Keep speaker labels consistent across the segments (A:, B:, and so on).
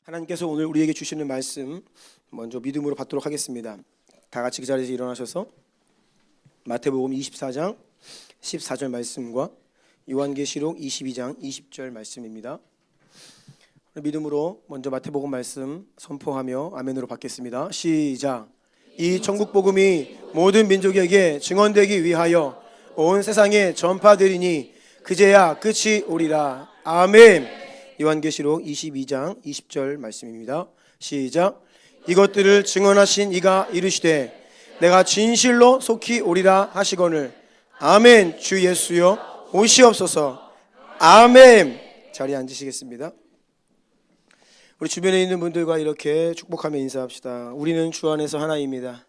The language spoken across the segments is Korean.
A: 하나님께서 오늘 우리에게 주시는 말씀 먼저 믿음으로 받도록 하겠습니다. 다 같이 그 자리에서 일어나셔서 마태복음 24장 14절 말씀과 요한계시록 22장 20절 말씀입니다. 믿음으로 먼저 마태복음 말씀 선포하며 아멘으로 받겠습니다. 시작. 이 천국 복음이 모든 민족에게 증언되기 위하여 온 세상에 전파되리니 그제야 끝이 오리라. 아멘. 요한계시록 22장 20절 말씀입니다. 시작. 이것들을 증언하신 이가 이르시되 내가 진실로 속히 오리라 하시거늘. 아멘. 주 예수여 오시옵소서. 아멘. 자리에 앉으시겠습니다. 우리 주변에 있는 분들과 이렇게 축복하며 인사합시다. 우리는 주 안에서 하나입니다.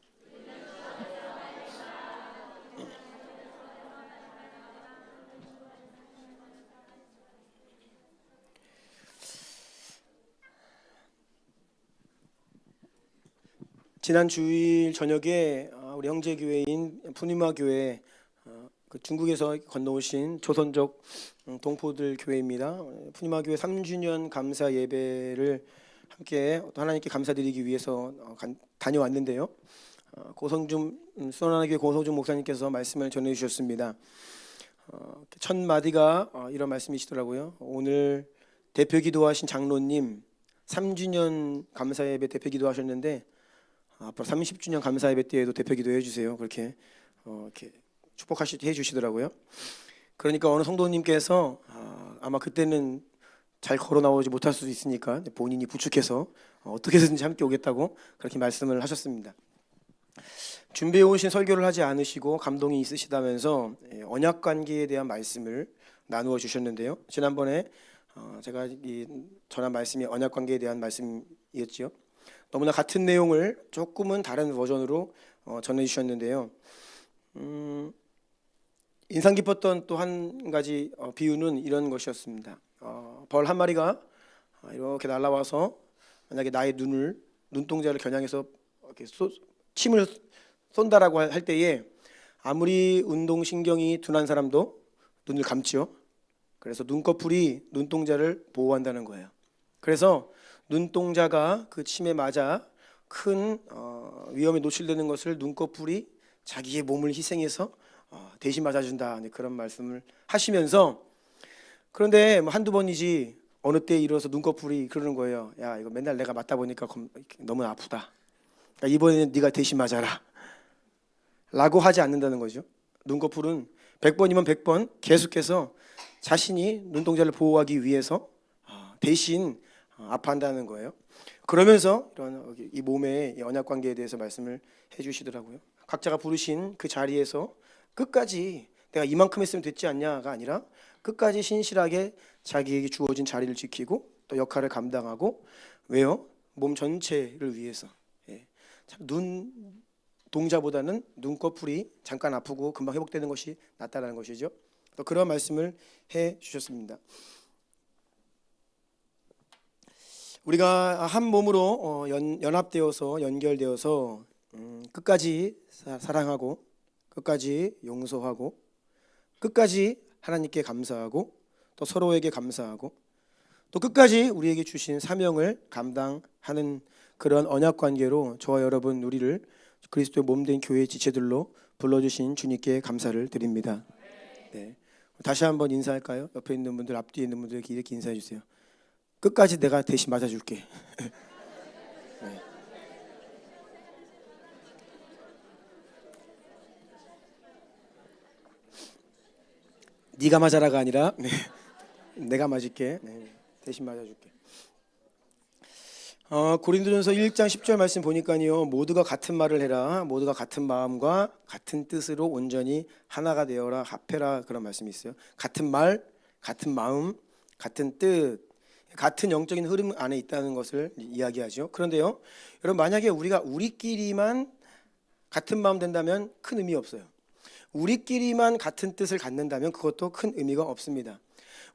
A: 지난 주일 저녁에 우리 형제교회인 푸니마 교회, 그 중국에서 건너오신 조선족 동포들 교회입니다. 푸니마 교회 3주년 감사 예배를 함께 하나님께 감사드리기 위해서 다녀왔는데요. 수원하나교회 고성준 목사님께서 말씀을 전해주셨습니다. 첫 마디가 이런 말씀이시더라고요. 오늘 대표 기도하신 장로님 3주년 감사 예배 대표 기도하셨는데 앞으로 30주년 감사 예배 때에도 대표 기도해 주세요. 그렇게 이렇게 축복해 주시더라고요. 그러니까 어느 성도님께서 아마 그때는 잘 걸어 나오지 못할 수도 있으니까 본인이 부축해서 어떻게든지 함께 오겠다고 그렇게 말씀을 하셨습니다. 준비해 오신 설교를 하지 않으시고 감동이 있으시다면서 언약 관계에 대한 말씀을 나누어 주셨는데요. 지난번에 제가 전한 말씀이 언약 관계에 대한 말씀이었지요. 너무나 같은 내용을 조금은 다른 버전으로 전해주셨는데요. 인상 깊었던 또 한 가지 비유는 이런 것이었습니다. 벌 한 마리가 이렇게 날아와서 만약에 나의 눈동자를 겨냥해서 이렇게 침을 쏜다라고 할 때에 아무리 운동신경이 둔한 사람도 눈을 감지요. 그래서 눈꺼풀이 눈동자를 보호한다는 거예요. 그래서 눈동자가 그 침에 맞아 큰 위험에 노출되는 것을 눈꺼풀이 자기의 몸을 희생해서 대신 맞아준다, 그런 말씀을 하시면서, 그런데 한두 번이지 어느 때 일어서 눈꺼풀이 그러는 거예요. 야, 이거 맨날 내가 맞다 보니까 너무 아프다. 그러니까 이번에는 네가 대신 맞아라 라고 하지 않는다는 거죠. 눈꺼풀은 100번이면 100번 계속해서 자신이 눈동자를 보호하기 위해서 대신 아파한다는 거예요. 그러면서 이런 이 몸의 언약 관계에 대해서 말씀을 해주시더라고요. 각자가 부르신 그 자리에서 끝까지 내가 이만큼 했으면 됐지 않냐가 아니라 끝까지 신실하게 자기에게 주어진 자리를 지키고 또 역할을 감당하고, 왜요? 몸 전체를 위해서. 참 눈동자보다는 눈꺼풀이 잠깐 아프고 금방 회복되는 것이 낫다라는 것이죠. 또 그런 말씀을 해주셨습니다. 우리가 한 몸으로 연합되어서 연결되어서 끝까지 사랑하고 끝까지 용서하고 끝까지 하나님께 감사하고 또 서로에게 감사하고 또 끝까지 우리에게 주신 사명을 감당하는 그런 언약 관계로 저와 여러분 우리를 그리스도의 몸된 교회의 지체들로 불러주신 주님께 감사를 드립니다. 네. 다시 한번 인사할까요? 옆에 있는 분들, 앞뒤에 있는 분들에게 이렇게 인사해 주세요. 끝까지 내가 대신 맞아줄게. 네. 네가 맞아라가 아니라 내가 맞을게. 대신 맞아줄게. 고린도전서 1장 10절 말씀 보니까요, 모두가 같은 말을 해라. 모두가 같은 마음과 같은 뜻으로 온전히 하나가 되어라. 합해라. 그런 말씀이 있어요. 같은 말, 같은 마음, 같은 뜻, 같은 영적인 흐름 안에 있다는 것을 이야기하죠. 그런데요, 여러분, 만약에 우리끼리만 같은 마음 된다면 큰 의미 없어요. 우리끼리만 같은 뜻을 갖는다면 그것도 큰 의미가 없습니다.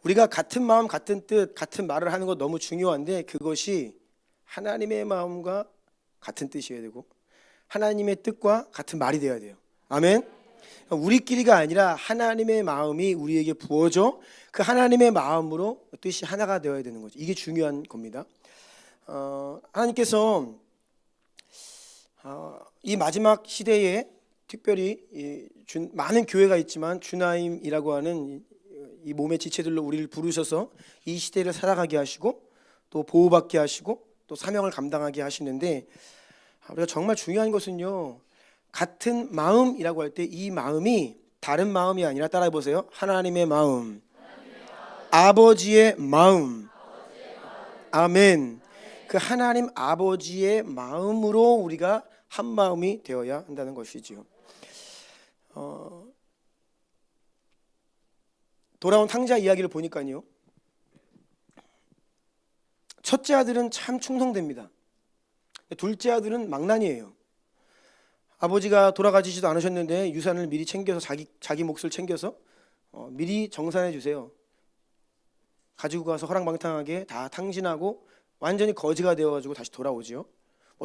A: 우리가 같은 마음, 같은 뜻, 같은 말을 하는 것 너무 중요한데, 그것이 하나님의 마음과 같은 뜻이어야 되고 하나님의 뜻과 같은 말이 되어야 돼요. 아멘. 우리끼리가 아니라 하나님의 마음이 우리에게 부어져 그 하나님의 마음으로 뜻이 하나가 되어야 되는 거죠. 이게 중요한 겁니다. 하나님께서 이 마지막 시대에 특별히 많은 교회가 있지만 주나임이라고 하는 이 몸의 지체들로 우리를 부르셔서 이 시대를 살아가게 하시고 또 보호받게 하시고 또 사명을 감당하게 하시는데, 우리가 정말 중요한 것은요, 같은 마음이라고 할 때 이 마음이 다른 마음이 아니라, 따라해 보세요. 하나님의 마음, 아버지의 마음. 아멘. 그 하나님 아버지의 마음으로 우리가 한 마음이 되어야 한다는 것이지요. 돌아온 탕자 이야기를 보니까요, 첫째 아들은 참 충성됩니다. 둘째 아들은 망난이에요. 아버지가 돌아가시지도 않으셨는데 유산을 미리 챙겨서 자기 몫을 챙겨서 미리 정산해 주세요. 가지고 가서 허랑방탕하게 다 탕진하고 완전히 거지가 되어가지고 다시 돌아오지요.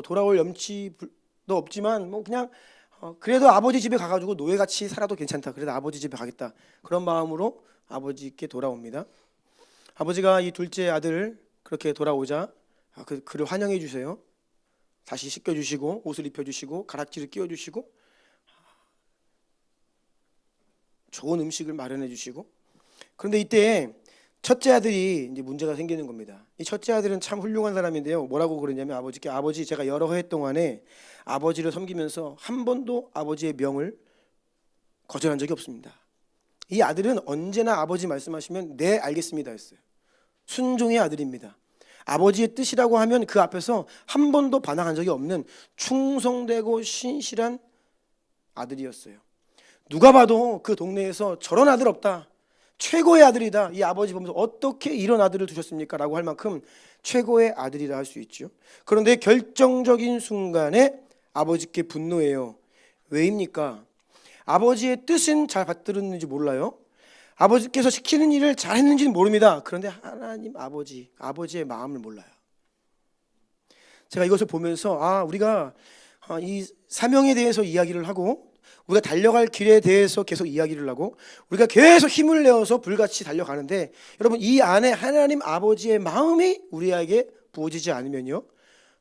A: 돌아올 염치도 없지만 그냥 그래도 아버지 집에 가가지고 노예같이 살아도 괜찮다. 그래도 아버지 집에 가겠다. 그런 마음으로 아버지께 돌아옵니다. 아버지가 이 둘째 아들 그렇게 돌아오자 그를 환영해 주세요. 다시 씻겨주시고 옷을 입혀주시고 가락지를 끼워주시고 좋은 음식을 마련해 주시고, 그런데 이때 첫째 아들이 이제 문제가 생기는 겁니다. 이 첫째 아들은 참 훌륭한 사람인데요. 뭐라고 그러냐면 아버지께, 아버지 제가 여러 해 동안에 아버지를 섬기면서 한 번도 아버지의 명을 거절한 적이 없습니다. 이 아들은 언제나 아버지 말씀하시면 네 알겠습니다 했어요. 순종의 아들입니다. 아버지의 뜻이라고 하면 그 앞에서 한 번도 반항한 적이 없는 충성되고 신실한 아들이었어요. 누가 봐도 그 동네에서 저런 아들 없다, 최고의 아들이다, 이 아버지 보면서 어떻게 이런 아들을 두셨습니까? 라고 할 만큼 최고의 아들이라 할 수 있죠. 그런데 결정적인 순간에 아버지께 분노해요. 왜입니까? 아버지의 뜻은 잘 받들었는지 몰라요. 아버지께서 시키는 일을 잘했는지는 모릅니다. 그런데 하나님 아버지의 마음을 몰라요. 제가 이것을 보면서 우리가 이 사명에 대해서 이야기를 하고 우리가 달려갈 길에 대해서 계속 이야기를 하고 우리가 계속 힘을 내어서 불같이 달려가는데, 여러분 이 안에 하나님 아버지의 마음이 우리에게 부어지지 않으면요,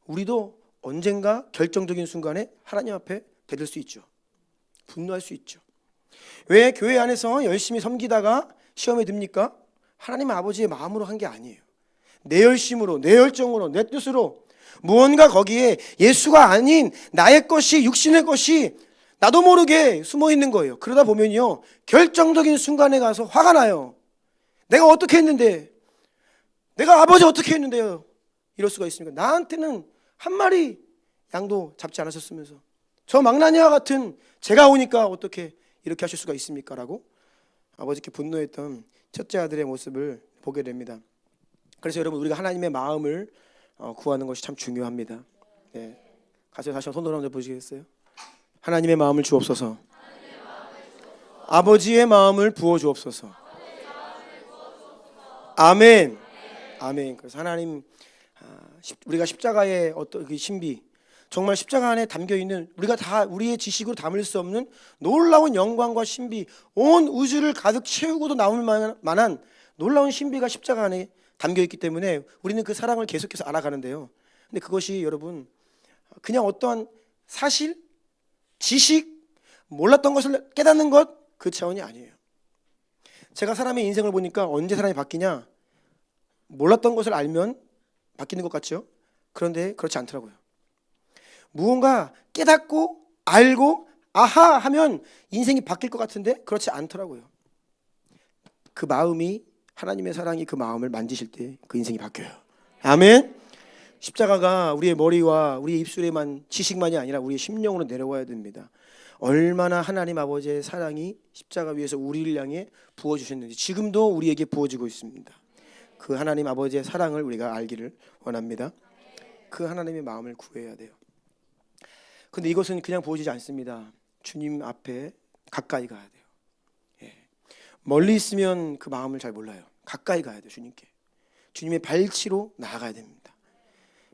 A: 우리도 언젠가 결정적인 순간에 하나님 앞에 대들 수 있죠. 분노할 수 있죠. 왜 교회 안에서 열심히 섬기다가 시험에 듭니까? 하나님 아버지의 마음으로 한 게 아니에요. 내 열심으로, 내 열정으로, 내 뜻으로 무언가 거기에 예수가 아닌 나의 것이, 육신의 것이 나도 모르게 숨어 있는 거예요. 그러다 보면요, 결정적인 순간에 가서 화가 나요. 내가 어떻게 했는데, 내가 아버지 어떻게 했는데요, 이럴 수가 있습니까? 나한테는 한 마리 양도 잡지 않으셨으면서 저 망나니와 같은 제가 오니까 어떻게 이렇게 하실 수가 있습니까? 라고 아버지께 분노했던 첫째 아들의 모습을 보게 됩니다. 그래서 여러분, 우리가 하나님의 마음을 구하는 것이 참 중요합니다. 네. 가서 다시 한번 손 들어 보시겠어요? 하나님의 마음을 주옵소서. 아버지의 마음을 부어 주옵소서. 아멘. 아멘. 그래서 하나님, 우리가 십자가의 어떤 그 신비, 정말 십자가 안에 담겨 있는, 우리가 다 우리의 지식으로 담을 수 없는 놀라운 영광과 신비, 온 우주를 가득 채우고도 남을 만한 놀라운 신비가 십자가 안에 담겨 있기 때문에 우리는 그 사랑을 계속해서 알아가는데요. 근데 그것이 여러분 그냥 어떠한 사실, 지식, 몰랐던 것을 깨닫는 것, 그 차원이 아니에요. 제가 사람의 인생을 보니까 언제 사람이 바뀌냐? 몰랐던 것을 알면 바뀌는 것 같죠? 그런데 그렇지 않더라고요. 무언가 깨닫고 알고 아하 하면 인생이 바뀔 것 같은데 그렇지 않더라고요. 그 마음이, 하나님의 사랑이 그 마음을 만지실 때 그 인생이 바뀌어요. 아멘. 십자가가 우리의 머리와 우리의 입술에만 지식만이 아니라 우리의 심령으로 내려와야 됩니다. 얼마나 하나님 아버지의 사랑이 십자가 위에서 우리를 향해 부어주셨는지 지금도 우리에게 부어지고 있습니다. 그 하나님 아버지의 사랑을 우리가 알기를 원합니다. 그 하나님의 마음을 구해야 돼요. 근데 이것은 그냥 부어지지 않습니다. 주님 앞에 가까이 가야 돼요. 예. 멀리 있으면 그 마음을 잘 몰라요. 가까이 가야 돼요. 주님께. 주님의 발치로 나아가야 됩니다.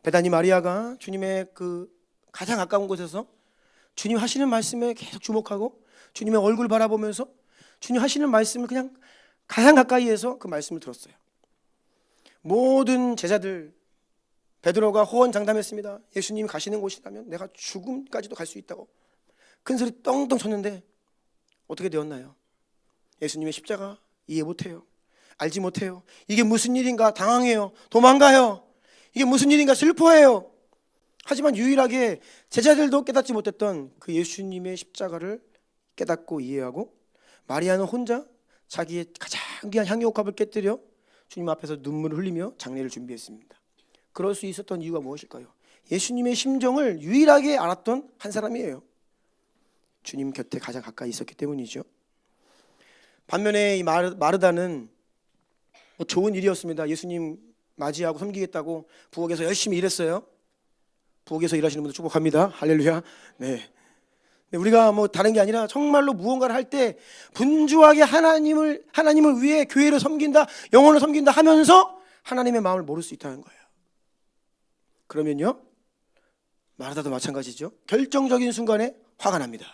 A: 베다니 마리아가 주님의 그 가장 가까운 곳에서 주님 하시는 말씀에 계속 주목하고 주님의 얼굴 바라보면서 주님 하시는 말씀을 그냥 가장 가까이에서 그 말씀을 들었어요. 모든 제자들 베드로가 호언장담했습니다. 예수님이 가시는 곳이라면 내가 죽음까지도 갈 수 있다고 큰 소리 떵떵 쳤는데 어떻게 되었나요? 예수님의 십자가 이해 못해요. 알지 못해요. 이게 무슨 일인가 당황해요. 도망가요. 이게 무슨 일인가 슬퍼해요. 하지만 유일하게 제자들도 깨닫지 못했던 그 예수님의 십자가를 깨닫고 이해하고 마리아는 혼자 자기의 가장 귀한 향유옥합을 깨뜨려 주님 앞에서 눈물을 흘리며 장례를 준비했습니다. 그럴 수 있었던 이유가 무엇일까요? 예수님의 심정을 유일하게 알았던 한 사람이에요. 주님 곁에 가장 가까이 있었기 때문이죠. 반면에 이 마르다는 좋은 일이었습니다. 예수님 맞이하고 섬기겠다고 부엌에서 열심히 일했어요. 부엌에서 일하시는 분들 축복합니다. 할렐루야. 네. 우리가 다른 게 아니라 정말로 무언가를 할 때 분주하게 하나님을 위해 교회를 섬긴다, 영혼을 섬긴다 하면서 하나님의 마음을 모를 수 있다는 거예요. 그러면요, 마르다도 마찬가지죠. 결정적인 순간에 화가 납니다.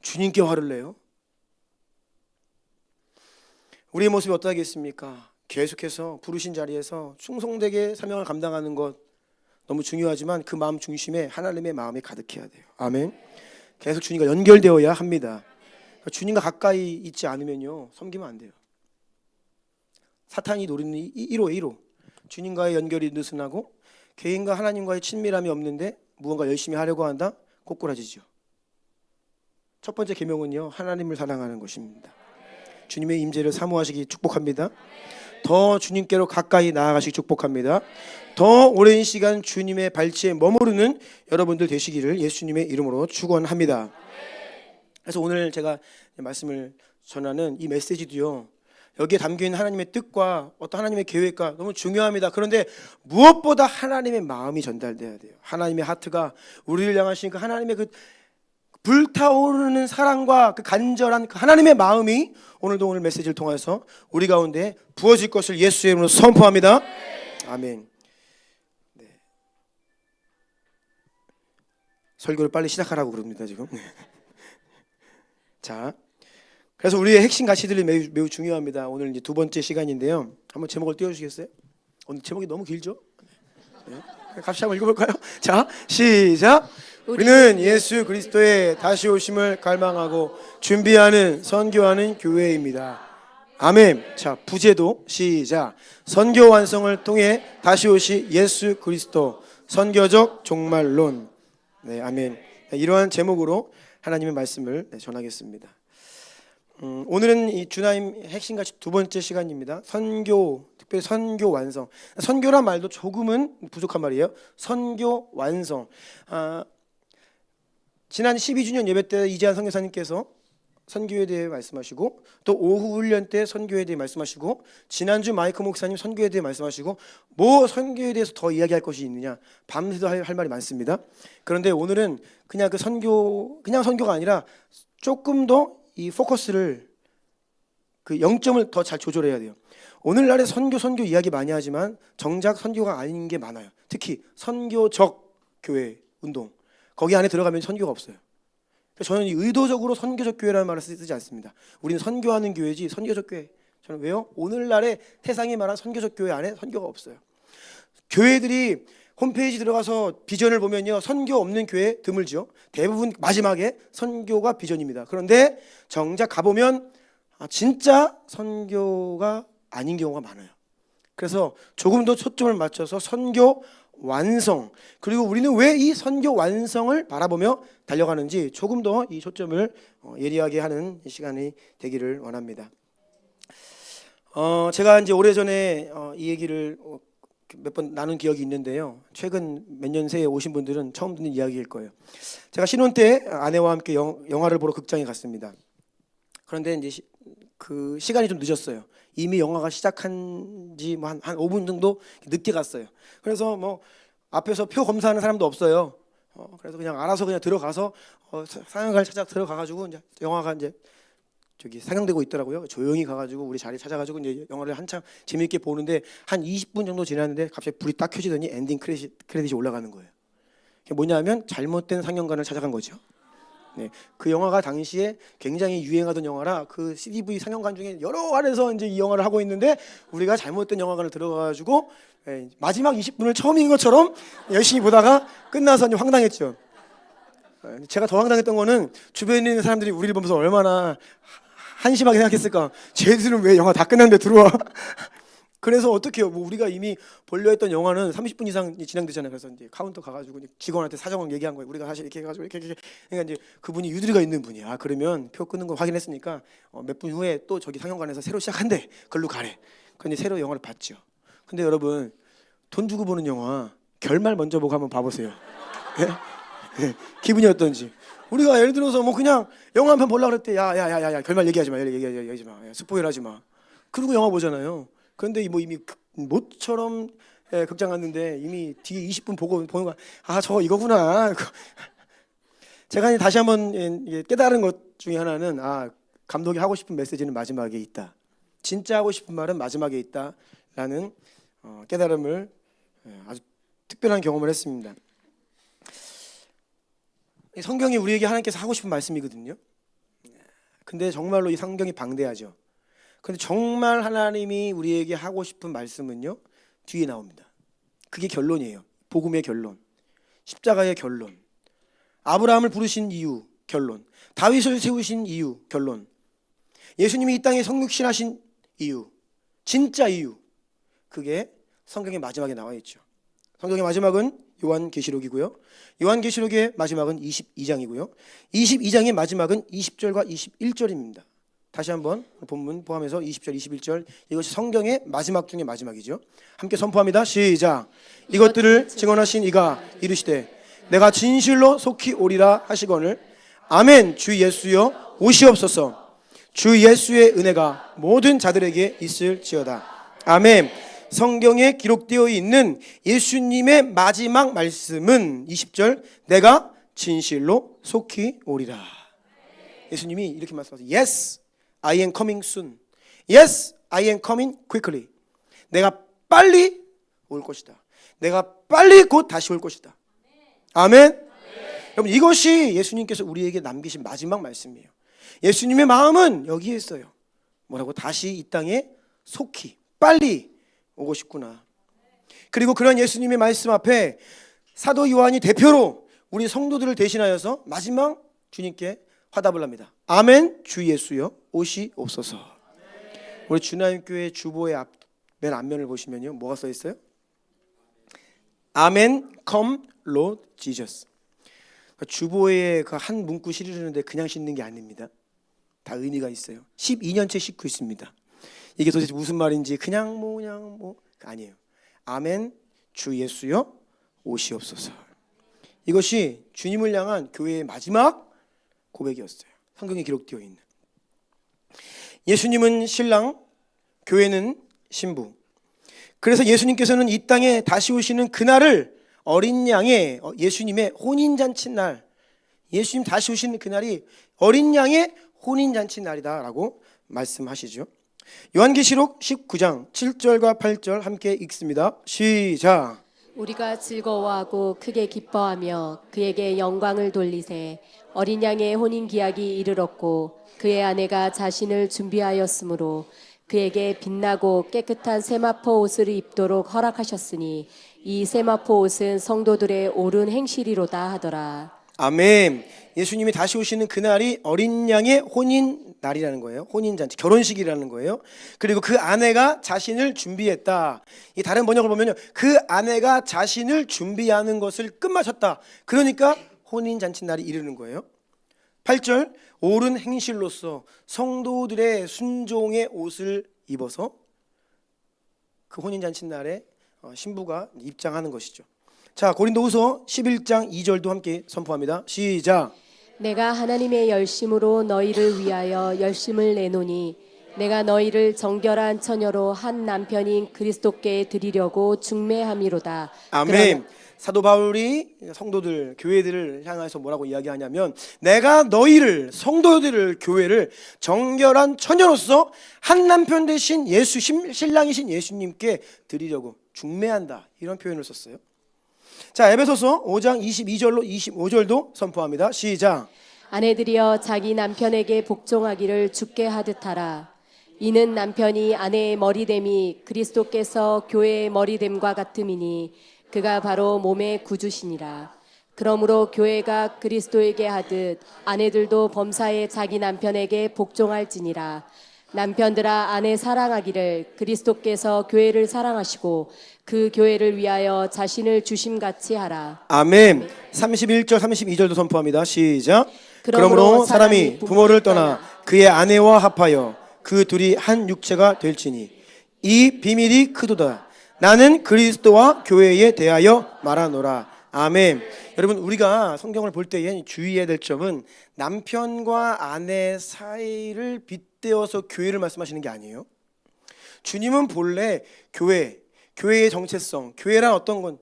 A: 주님께 화를 내요. 우리의 모습이 어떠하겠습니까? 계속해서 부르신 자리에서 충성되게 사명을 감당하는 것 너무 중요하지만 그 마음 중심에 하나님의 마음이 가득해야 돼요. 아멘. 계속 주님과 연결되어야 합니다. 주님과 가까이 있지 않으면요, 섬기면 안 돼요. 사탄이 노리는 1호의 1호. 주님과의 연결이 느슨하고 개인과 하나님과의 친밀함이 없는데 무언가 열심히 하려고 한다? 꼬꾸라지죠. 첫 번째 계명은요, 하나님을 사랑하는 것입니다. 주님의 임재를 사모하시기 축복합니다. 더 주님께로 가까이 나아가시기 축복합니다. 더 오랜 시간 주님의 발치에 머무르는 여러분들 되시기를 예수님의 이름으로 축원합니다. 그래서 오늘 제가 말씀을 전하는 이 메시지도요, 여기에 담겨있는 하나님의 뜻과 어떤 하나님의 계획과 너무 중요합니다. 그런데 무엇보다 하나님의 마음이 전달돼야 돼요. 하나님의 하트가 우리를 향하신 그 하나님의 그 불타오르는 사랑과 그 간절한 그 하나님의 마음이 오늘도 오늘 메시지를 통해서 우리 가운데 부어질 것을 예수의 이름으로 선포합니다. 아멘. 네. 설교를 빨리 시작하라고 그럽니다 지금. 자, 그래서 우리의 핵심 가치들이 매우 중요합니다. 오늘 이제 두 번째 시간인데요. 한번 제목을 띄워주시겠어요? 오늘 제목이 너무 길죠? 네. 같이 한번 읽어볼까요? 자, 시작. 우리는 예수 그리스도의 다시 오심을 갈망하고 준비하는 선교하는 교회입니다. 아멘. 자, 부제도 시작. 선교 완성을 통해 다시 오실 예수 그리스도 선교적 종말론. 네, 아멘. 이러한 제목으로 하나님의 말씀을 전하겠습니다. 오늘은 이 주나임 핵심같이 두 번째 시간입니다. 선교, 특별히 선교 완성. 선교란 말도 조금은 부족한 말이에요. 선교 완성. 지난 12주년 예배 때 이재한 선교사님께서 선교에 대해 말씀하시고, 또 오후 훈련 때 선교에 대해 말씀하시고, 지난주 마이크 목사님 선교에 대해 말씀하시고, 뭐 선교에 대해서 더 이야기할 것이 있느냐, 밤새도 할 말이 많습니다. 그런데 오늘은 그냥 그냥 선교가 아니라 조금 더 이 포커스를, 그 영점을 더 잘 조절해야 돼요. 오늘날에 선교 이야기 많이 하지만 정작 선교가 아닌 게 많아요. 특히 선교적 교회 운동, 거기 안에 들어가면 선교가 없어요. 저는 의도적으로 선교적 교회라는 말을 쓰지 않습니다. 우리는 선교하는 교회지 선교적 교회. 저는 왜요? 오늘날의 세상이 말한 선교적 교회 안에 선교가 없어요. 교회들이 홈페이지 들어가서 비전을 보면요, 선교 없는 교회 드물죠. 대부분 마지막에 선교가 비전입니다. 그런데 정작 가보면 진짜 선교가 아닌 경우가 많아요. 그래서 조금 더 초점을 맞춰서 선교 완성, 그리고 우리는 왜 이 선교 완성을 바라보며 달려가는지 조금 더 이 초점을 예리하게 하는 시간이 되기를 원합니다. 제가 이제 오래전에 이 얘기를 몇 번 나눈 기억이 있는데요. 최근 몇 년 새에 오신 분들은 처음 듣는 이야기일 거예요. 제가 신혼 때 아내와 함께 영화를 보러 극장에 갔습니다. 그런데 이제 그 시간이 좀 늦었어요. 이미 영화가 시작한 지 한 5분 정도 늦게 갔어요. 그래서 앞에서 표 검사하는 사람도 없어요. 그래서 그냥 알아서 그냥 들어가서 상영관을 찾아 들어가가지고 이제 영화가 이제 저기 상영되고 있더라고요. 조용히 가가지고 우리 자리 찾아가지고 이제 영화를 한참 재미있게 보는데 한 20분 정도 지났는데 갑자기 불이 딱 켜지더니 엔딩 크레딧이 올라가는 거예요. 그게 뭐냐면 잘못된 상영관을 찾아간 거죠. 네, 그 영화가 당시에 굉장히 유행하던 영화라 그 CDV 상영관 중에 여러 안에서 이제 이 영화를 하고 있는데 우리가 잘못된 영화관을 들어가가지고 마지막 20분을 처음인 것처럼 열심히 보다가 끝나서 이제 황당했죠. 제가 더 황당했던 거는 주변에 있는 사람들이 우리를 보면서 얼마나 한심하게 생각했을까. 쟤들은 왜 영화 다 끝났는데 들어와. 그래서 어떻게 해요? 뭐 우리가 이미 보려 했던 영화는 30분 이상 진행되잖아요. 그래서 이제 카운터 가가지고 직원한테 사정을 얘기한 거예요. 우리가 사실 이렇게 해가지고 이렇게. 그러니까 이제 그분이 유두리가 있는 분이야. 그러면 표 끊는 거 확인했으니까 몇 분 후에 또 저기 상영관에서 새로 시작한대. 그걸로 가래. 근데 새로 영화를 봤죠. 근데 여러분 돈 주고 보는 영화 결말 먼저 보고 한번 봐보세요. 예? 기분이 어떤지. 우리가 예를 들어서 뭐 그냥 영화 한 편 보려고 그럴 때 야야야야 결말 얘기하지 마. 얘기하지 마. 스포일하지 마. 그리고 영화 보잖아요. 그런데 뭐 이미 모처럼 극장 갔는데 이미 뒤에 20분 보고 보는 거야. 아 저거 이거구나. 제가 이제 다시 한번 깨달은 것 중에 하나는 감독이 하고 싶은 메시지는 마지막에 있다. 진짜 하고 싶은 말은 마지막에 있다라는 깨달음을 아주 특별한 경험을 했습니다. 성경이 우리에게 하나님께서 하고 싶은 말씀이거든요. 근데 정말로 이 성경이 방대하죠. 근데 정말 하나님이 우리에게 하고 싶은 말씀은요 뒤에 나옵니다. 그게 결론이에요. 복음의 결론, 십자가의 결론, 아브라함을 부르신 이유 결론, 다윗을 세우신 이유 결론, 예수님이 이 땅에 성육신하신 이유, 진짜 이유, 그게 성경의 마지막에 나와 있죠. 성경의 마지막은 요한계시록이고요. 요한계시록의 마지막은 22장이고요. 22장의 마지막은 20절과 21절입니다. 다시 한번 본문 포함해서 20절, 21절 이것이 성경의 마지막 중의 마지막이죠. 함께 선포합니다. 시작. 이것들을 증언하신 이가 이르시되 내가 진실로 속히 오리라 하시거늘 아멘. 주 예수여 오시옵소서. 주 예수의 은혜가 모든 자들에게 있을지어다. 아멘. 성경에 기록되어 있는 예수님의 마지막 말씀은 20절 내가 진실로 속히 오리라. 예수님이 이렇게 말씀하세요. Yes, I am coming soon. Yes, I am coming quickly. 내가 빨리 올 것이다. 내가 빨리 곧 다시 올 것이다. 아멘. 여러분 이것이 예수님께서 우리에게 남기신 마지막 말씀이에요. 예수님의 마음은 여기에 있어요. 뭐라고? 다시 이 땅에 속히 빨리 오고 싶구나. 그리고 그런 예수님의 말씀 앞에 사도 요한이 대표로 우리 성도들을 대신하여서 마지막 주님께 화답을 합니다. 아멘. 주 예수여 오시옵소서. 우리 주나님교회 주보의 맨 앞면을 보시면요 뭐가 써 있어요? 아멘 come Lord Jesus. 주보에 그 한 문구 실으는데 그냥 싣는 게 아닙니다. 다 의미가 있어요. 12년째 싣고 있습니다. 이게 도대체 무슨 말인지 그냥 뭐 아니에요. 아멘 주 예수여 오시옵소서. 이것이 주님을 향한 교회의 마지막 고백이었어요. 성경에 기록되어 있는. 예수님은 신랑, 교회는 신부. 그래서 예수님께서는 이 땅에 다시 오시는 그날을 어린 양의 예수님의 혼인잔치 날, 예수님 다시 오시는 그날이 어린 양의 혼인잔치 날이다라고 말씀하시죠. 요한계시록 19장 7절과 8절 함께 읽습니다. 시작.
B: 우리가 즐거워하고 크게 기뻐하며 그에게 영광을 돌리세. 어린 양의 혼인 기약이 이르렀고 그의 아내가 자신을 준비하였으므로 그에게 빛나고 깨끗한 세마포 옷을 입도록 허락하셨으니 이 세마포 옷은 성도들의 옳은 행실이로다 하더라.
A: 아멘. 예수님이 다시 오시는 그날이 어린 양의 혼인 날이라는 거예요. 혼인잔치, 결혼식이라는 거예요. 그리고 그 아내가 자신을 준비했다. 이 다른 번역을 보면요, 그 아내가 자신을 준비하는 것을 끝마쳤다. 그러니까 혼인잔치 날이 이르는 거예요. 8절, 옳은 행실로서 성도들의 순종의 옷을 입어서 그 혼인잔치 날에 신부가 입장하는 것이죠. 자, 고린도후서 11장 2절도 함께 선포합니다. 시작.
B: 내가 하나님의 열심으로 너희를 위하여 열심을 내노니 내가 너희를 정결한 처녀로 한 남편인 그리스도께 드리려고 중매함이로다.
A: 아멘. 사도 바울이 성도들, 교회들을 향해서 뭐라고 이야기하냐면 내가 너희를, 성도들을, 교회를 정결한 처녀로서 한 남편 대신 신랑이신 예수님께 드리려고 중매한다. 이런 표현을 썼어요. 자, 에베소서 5장 22절로 25절도 선포합니다. 시작.
B: 아내들이여 자기 남편에게 복종하기를 주께 하듯하라. 이는 남편이 아내의 머리됨이 그리스도께서 교회의 머리됨과 같음이니 그가 바로 몸의 구주시니라. 그러므로 교회가 그리스도에게 하듯 아내들도 범사에 자기 남편에게 복종할지니라. 남편들아 아내 사랑하기를 그리스도께서 교회를 사랑하시고 그 교회를 위하여 자신을 주심같이 하라.
A: 아멘. 31절 32절도 선포합니다. 시작.
B: 그러므로
A: 그러므로 사람이 부모를 떠나 그의 아내와 합하여 그 둘이 한 육체가 될지니 이 비밀이 크도다. 나는 그리스도와 교회에 대하여 말하노라. 아멘. 여러분, 우리가 성경을 볼 때에 주의해야 될 점은 남편과 아내 사이를 빗대어서 교회를 말씀하시는 게 아니에요. 주님은 본래 교회의 정체성, 교회란 어떤 건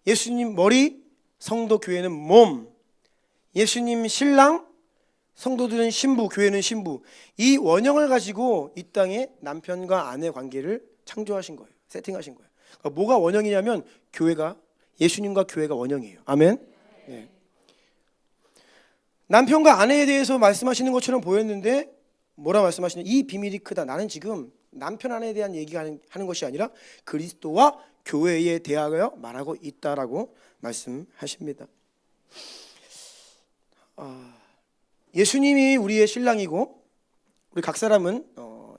A: 예수님 머리, 성도 교회는 몸, 예수님 신랑, 성도들은 신부, 교회는 신부. 이 원형을 가지고 이 땅에 남편과 아내 관계를 창조하신 거예요. 세팅하신 거예요. 그러니까 뭐가 원형이냐면 교회가, 예수님과 교회가 원형이에요. 아멘. 네. 남편과 아내에 대해서 말씀하시는 것처럼 보였는데 뭐라 말씀하시냐? 이 비밀이 크다. 나는 지금 남편 아내에 대한 얘기가 하는 것이 아니라 그리스도와 교회에 대하여 말하고 있다라고 말씀하십니다. 예수님이 우리의 신랑이고 우리 각 사람은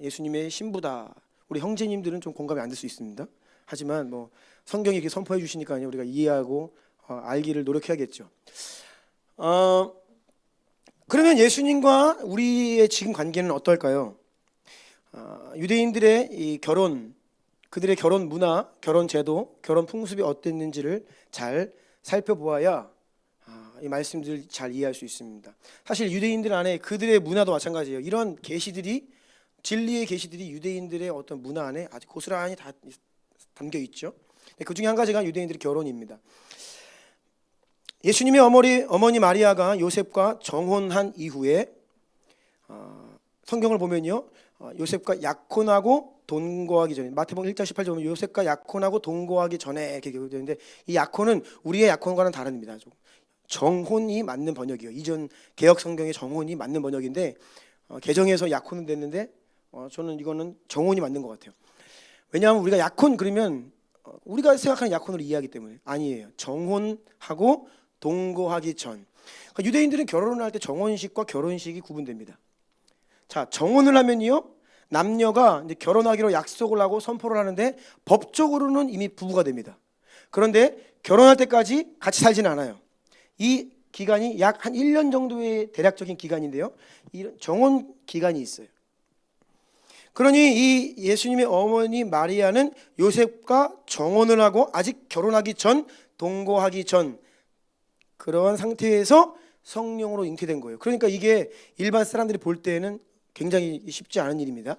A: 예수님의 신부다. 우리 형제님들은 좀 공감이 안 될 수 있습니다. 하지만 뭐 성경이 이렇게 선포해 주시니까요, 우리가 이해하고 알기를 노력해야겠죠. 그러면 예수님과 우리의 지금 관계는 어떨까요? 유대인들의 이 결혼, 그들의 결혼 문화, 결혼 제도, 결혼 풍습이 어땠는지를 잘 살펴보아야 이 말씀들을 잘 이해할 수 있습니다. 사실 유대인들 안에 그들의 문화도 마찬가지예요. 이런 계시들이, 진리의 계시들이 유대인들의 어떤 문화 안에 아주 고스란히 다 담겨 있죠. 그 중에 한 가지가 유대인들의 결혼입니다. 예수님의 어머니 마리아가 요셉과 정혼한 이후에 성경을 보면요, 요셉과 약혼하고 동거하기 전에, 마태복음 1장 18절 보면 요셉과 약혼하고 동거하기 전에 이렇게 기록되는데, 이 약혼은 우리의 약혼과는 다릅니다. 정혼이 맞는 번역이에요. 이전 개역 성경의 정혼이 맞는 번역인데 개정에서 약혼은 됐는데 저는 이거는 정혼이 맞는 것 같아요. 왜냐하면 우리가 약혼 그러면 우리가 생각하는 약혼을 이해하기 때문에. 아니에요. 정혼하고 동거하기 전. 그러니까 유대인들은 결혼을 할 때 정혼식과 결혼식이 구분됩니다. 자, 정혼을 하면요, 남녀가 이제 결혼하기로 약속을 하고 선포를 하는데 법적으로는 이미 부부가 됩니다. 그런데 결혼할 때까지 같이 살지는 않아요. 이 기간이 약 한 1년 정도의 대략적인 기간인데요, 이 정혼 기간이 있어요. 그러니 이 예수님의 어머니 마리아는 요셉과 정혼을 하고 아직 결혼하기 전, 동거하기 전 그런 상태에서 성령으로 잉태된 거예요. 그러니까 이게 일반 사람들이 볼 때에는 굉장히 쉽지 않은 일입니다.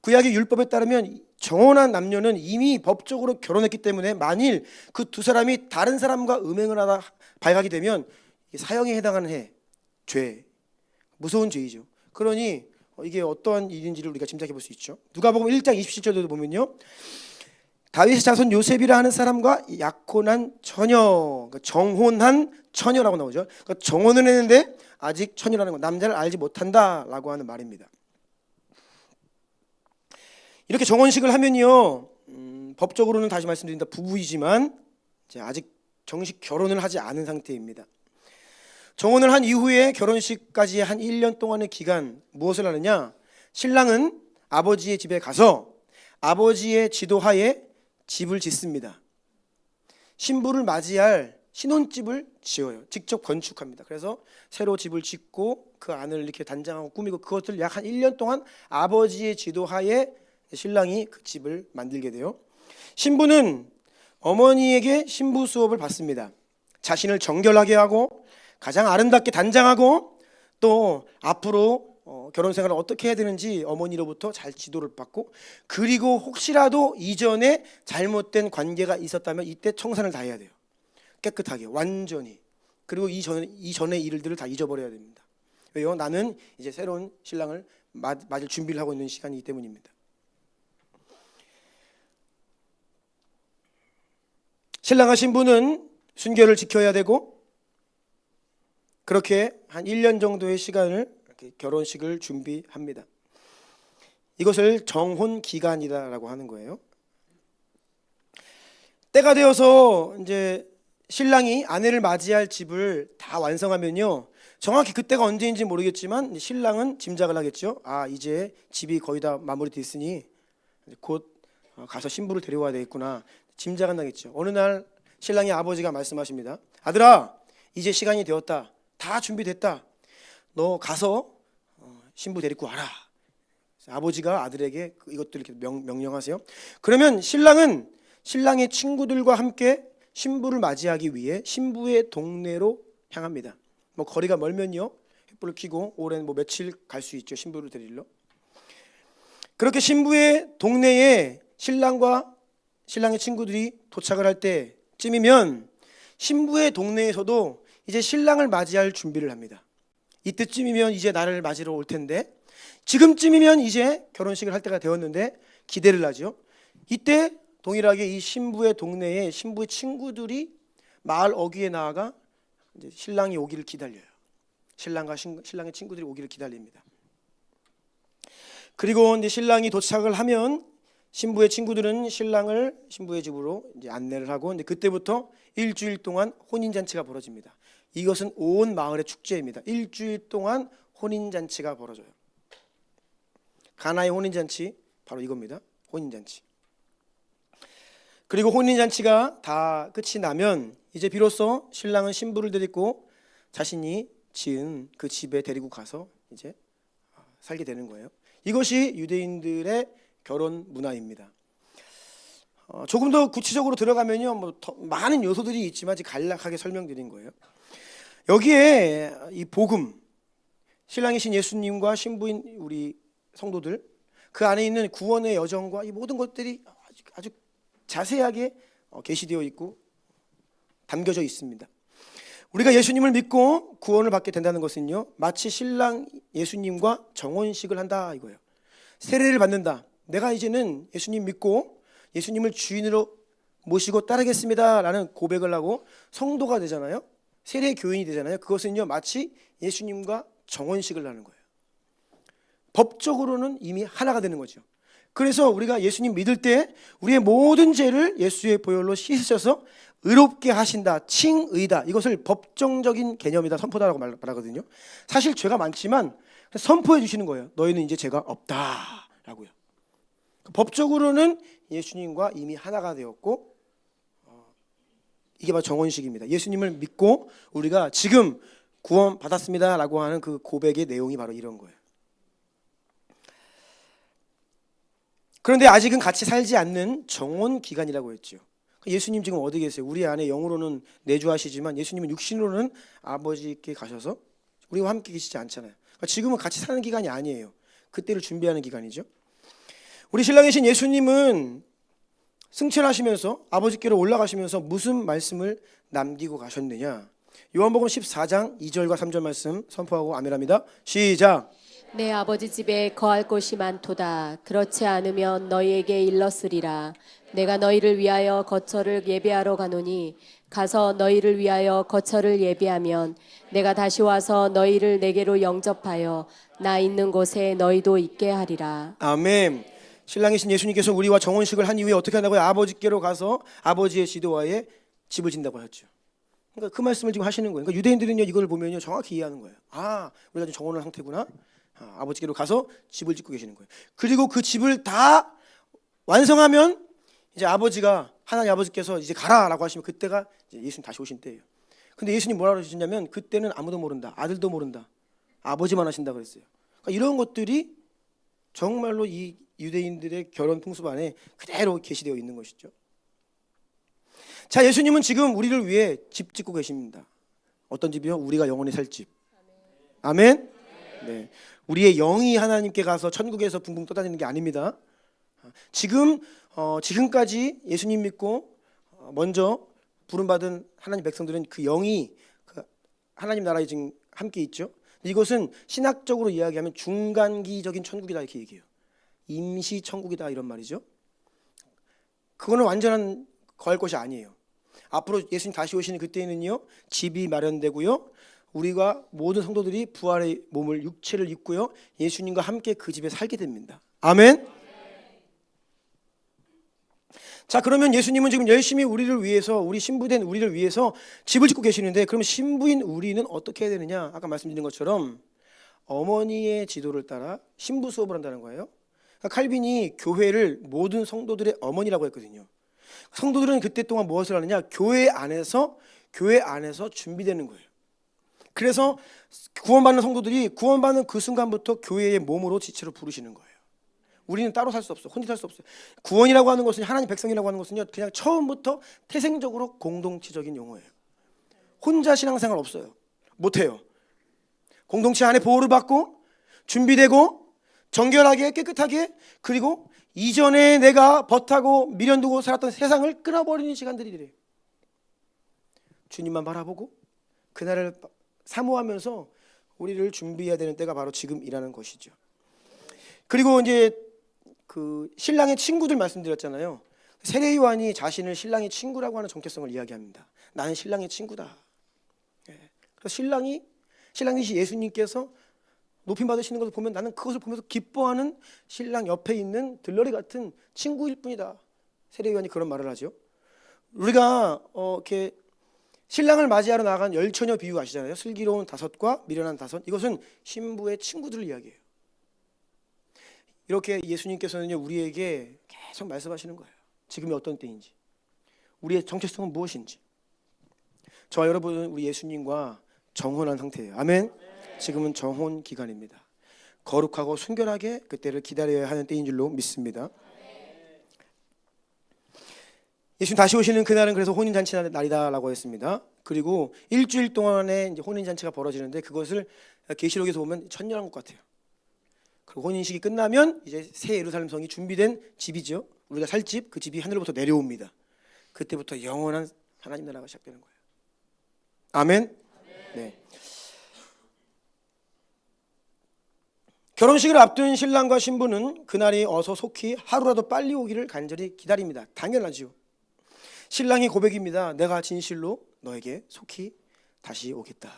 A: 구약의 율법에 따르면 정혼한 남녀는 이미 법적으로 결혼했기 때문에 만일 그 두 사람이 다른 사람과 음행을 하다 발각이 되면 사형에 해당하는 죄, 무서운 죄이죠. 그러니 이게 어떠한 일인지를 우리가 짐작해 볼 수 있죠. 누가복음 1장 27절도 보면요, 다윗의 자손 요셉이라 하는 사람과 약혼한 처녀, 그러니까 정혼한 처녀라고 나오죠. 그러니까 정혼을 했는데 아직 처녀라는 건 남자를 알지 못한다라고 하는 말입니다. 이렇게 정혼식을 하면요, 법적으로는 다시 말씀드린다 부부이지만 이제 아직 정식 결혼을 하지 않은 상태입니다. 정혼을 한 이후에 결혼식까지 한 1년 동안의 기간 무엇을 하느냐? 신랑은 아버지의 집에 가서 아버지의 지도하에 집을 짓습니다. 신부를 맞이할 신혼집을 지어요. 직접 건축합니다. 그래서 새로 집을 짓고 그 안을 이렇게 단장하고 꾸미고 그것을 약 한 1년 동안 아버지의 지도하에 신랑이 그 집을 만들게 돼요. 신부는 어머니에게 신부 수업을 받습니다. 자신을 정결하게 하고 가장 아름답게 단장하고 또 앞으로 결혼 생활을 어떻게 해야 되는지 어머니로부터 잘 지도를 받고, 그리고 혹시라도 이전에 잘못된 관계가 있었다면 이때 청산을 다 해야 돼요. 깨끗하게 완전히. 그리고 이전의 일들을 다 잊어버려야 됩니다. 왜요? 나는 이제 새로운 신랑을 맞을 준비를 하고 있는 시간이기 때문입니다. 신랑과 신부는 순결을 지켜야 되고 그렇게 한 1년 정도의 시간을 이렇게 결혼식을 준비합니다. 이것을 정혼 기간이다라고 하는 거예요. 때가 되어서 이제 신랑이 아내를 맞이할 집을 다 완성하면요, 정확히 그때가 언제인지 모르겠지만 신랑은 짐작을 하겠죠. 아, 이제 집이 거의 다 마무리됐으니 곧 가서 신부를 데려와야 되겠구나, 짐작은 나겠죠. 어느 날 신랑의 아버지가 말씀하십니다. 아들아, 이제 시간이 되었다. 다 준비됐다. 너 가서 신부 데리고 와라. 아버지가 아들에게 이것들을 이렇게 명령하세요. 그러면 신랑은 신랑의 친구들과 함께 신부를 맞이하기 위해 신부의 동네로 향합니다. 뭐 거리가 멀면요, 횃불을 켜고 오랜 뭐 며칠 갈 수 있죠, 신부를 데리러. 그렇게 신부의 동네에 신랑과 신랑의 친구들이 도착을 할 때쯤이면 신부의 동네에서도 이제 신랑을 맞이할 준비를 합니다. 이때쯤이면 이제 나를 맞이러 올 텐데, 지금쯤이면 이제 결혼식을 할 때가 되었는데 기대를 하죠. 이때 동일하게 이 신부의 동네에 신부의 친구들이 마을 어귀에 나아가 이제 신랑이 오기를 기다려요. 신랑과 신랑의 친구들이 오기를 기다립니다. 그리고 이제 신랑이 도착을 하면 신부의 친구들은 신랑을 신부의 집으로 이제 안내를 하고, 이제 그때부터 일주일 동안 혼인 잔치가 벌어집니다. 이것은 온 마을의 축제입니다. 일주일 동안 혼인 잔치가 벌어져요. 가나의 혼인 잔치, 바로 이겁니다. 혼인 잔치. 그리고 혼인 잔치가 다 끝이 나면 이제 비로소 신랑은 신부를 데리고 자신이 지은 그 집에 데리고 가서 이제 살게 되는 거예요. 이것이 유대인들의 결혼 문화입니다. 조금 더 구체적으로 들어가면요, 뭐 더 많은 요소들이 있지만 간략하게 설명드린 거예요. 여기에 이 복음, 신랑이신 예수님과 신부인 우리 성도들, 그 안에 있는 구원의 여정과 이 모든 것들이 아주 자세하게 게시되어 있고 담겨져 있습니다. 우리가 예수님을 믿고 구원을 받게 된다는 것은요, 마치 신랑 예수님과 정혼식을 한다 이거예요. 세례를 받는다. 내가 이제는 예수님 믿고 예수님을 주인으로 모시고 따르겠습니다 라는 고백을 하고 성도가 되잖아요. 세례 교인이 되잖아요. 그것은요, 마치 예수님과 정혼식을 하는 거예요. 법적으로는 이미 하나가 되는 거죠. 그래서 우리가 예수님 믿을 때 우리의 모든 죄를 예수의 보혈로 씻으셔서 의롭게 하신다, 칭의다, 이것을 법정적인 개념이다, 선포다라고 말하거든요. 사실 죄가 많지만 선포해 주시는 거예요. 너희는 이제 죄가 없다라고요. 법적으로는 예수님과 이미 하나가 되었고, 이게 바로 정혼식입니다. 예수님을 믿고 우리가 지금 구원 받았습니다라고 하는 그 고백의 내용이 바로 이런 거예요. 그런데 아직은 같이 살지 않는 정혼 기간이라고 했죠. 예수님 지금 어디 계세요? 우리 안에 영으로는 내주하시지만 예수님은 육신으로는 아버지께 가셔서 우리와 함께 계시지 않잖아요. 그러니까 지금은 같이 사는 기간이 아니에요. 그때를 준비하는 기간이죠. 우리 신랑이신 예수님은 승천하시면서 아버지께로 올라가시면서 무슨 말씀을 남기고 가셨느냐? 요한복음 14장 2절과 3절 말씀 선포하고 아멘합니다. 시작.
B: 내 아버지 집에 거할 곳이 많도다. 그렇지 않으면 너희에게 일렀으리라. 내가 너희를 위하여 거처를 예비하러 가노니 가서 너희를 위하여 거처를 예비하면 내가 다시 와서 너희를 내게로 영접하여 나 있는 곳에 너희도 있게 하리라.
A: 아멘. 신랑이신 예수님께서 우리와 정혼식을 한 이후에 어떻게 한다고요? 아버지께로 가서 아버지의 지도하에 집을 짓는다고 하셨죠. 그러니까 그 말씀을 지금 하시는 거예요. 그러니까 유대인들은요, 이걸 보면요 정확히 이해하는 거예요. 아, 우리가 지금 정혼한 상태구나. 아버지께로 가서 집을 짓고 계시는 거예요. 그리고 그 집을 다 완성하면 이제 아버지가, 하나님 아버지께서 이제 가라라고 하시면 그때가 이제 예수님 다시 오신 때예요. 근데 예수님 뭐라고 하셨냐면 그때는 아무도 모른다, 아들도 모른다, 아버지만 하신다 그랬어요. 그러니까 이런 것들이 정말로 이 유대인들의 결혼 풍습 안에 그대로 게시되어 있는 것이죠. 자, 예수님은 지금 우리를 위해 집 짓고 계십니다. 어떤 집이요? 우리가 영원히 살 집. 아멘. 네, 우리의 영이 하나님께 가서 천국에서 붕붕 떠다니는 게 아닙니다. 지금까지 예수님 믿고 먼저 부름받은 하나님 백성들은 그 영이 그 하나님 나라에 지금 함께 있죠. 이것은 신학적으로 이야기하면 중간기적인 천국이다 이렇게 얘기해요. 임시 천국이다 이런 말이죠. 그거는 완전한 거할 것이 아니에요. 앞으로 예수님 다시 오시는 그때는요, 집이 마련되고요, 우리가 모든 성도들이 부활의 몸을 육체를 입고요 예수님과 함께 그 집에 살게 됩니다. 아멘. 자, 그러면 예수님은 지금 열심히 우리를 위해서, 우리 신부된 우리를 위해서 집을 짓고 계시는데, 그럼 신부인 우리는 어떻게 해야 되느냐? 아까 말씀드린 것처럼 어머니의 지도를 따라 신부 수업을 한다는 거예요. 그러니까 칼빈이 교회를 모든 성도들의 어머니라고 했거든요. 성도들은 그때 동안 무엇을 하느냐? 교회 안에서 준비되는 거예요. 그래서 구원받는 성도들이 구원받는 그 순간부터 교회의 몸으로 지체로 부르시는 거예요. 우리는 따로 살 수 없어. 혼자 살 수 없어요. 구원이라고 하는 것은, 하나님 백성이라고 하는 것은요, 그냥 처음부터 태생적으로 공동체적인 용어예요. 혼자 신앙생활 없어요. 못해요. 공동체 안에 보호를 받고 준비되고 정결하게 깨끗하게, 그리고 이전에 내가 벗하고 미련두고 살았던 세상을 끊어버리는 시간들이래요. 주님만 바라보고 그날을 사모하면서 우리를 준비해야 되는 때가 바로 지금이라는 것이죠. 그리고 이제 그 신랑의 친구들 말씀드렸잖아요. 세례 요한이 자신을 신랑의 친구라고 하는 정체성을 이야기합니다. 나는 신랑의 친구다. 그래서 신랑이신 예수님께서 높임 받으시는 것을 보면 나는 그것을 보면서 기뻐하는 신랑 옆에 있는 들러리 같은 친구일 뿐이다. 세례 요한이 그런 말을 하죠. 우리가 이렇게 신랑을 맞이하러 나간 열처녀 비유 아시잖아요. 슬기로운 다섯과 미련한 다섯. 이것은 신부의 친구들을 이야기해요. 이렇게 예수님께서는 우리에게 계속 말씀하시는 거예요. 지금이 어떤 때인지, 우리의 정체성은 무엇인지. 저와 여러분은 우리 예수님과 정혼한 상태예요. 아멘. 지금은 정혼 기간입니다. 거룩하고 순결하게 그때를 기다려야 하는 때인 줄로 믿습니다. 예수님 다시 오시는 그날은 그래서 혼인잔치 날이다라고 했습니다. 그리고 일주일 동안에 이제 혼인잔치가 벌어지는데, 그것을 계시록에서 보면 천년왕국 같아요. 그리고 혼인식이 끝나면 이제 새 예루살렘 성이 준비된 집이죠. 우리가 살 집, 그 집이 하늘로부터 내려옵니다. 그때부터 영원한 하나님 나라가 시작되는 거예요. 아멘. 네. 결혼식을 앞둔 신랑과 신부는 그날이 어서 속히 하루라도 빨리 오기를 간절히 기다립니다. 당연하죠. 신랑이 고백입니다. 내가 진실로 너에게 속히 다시 오겠다.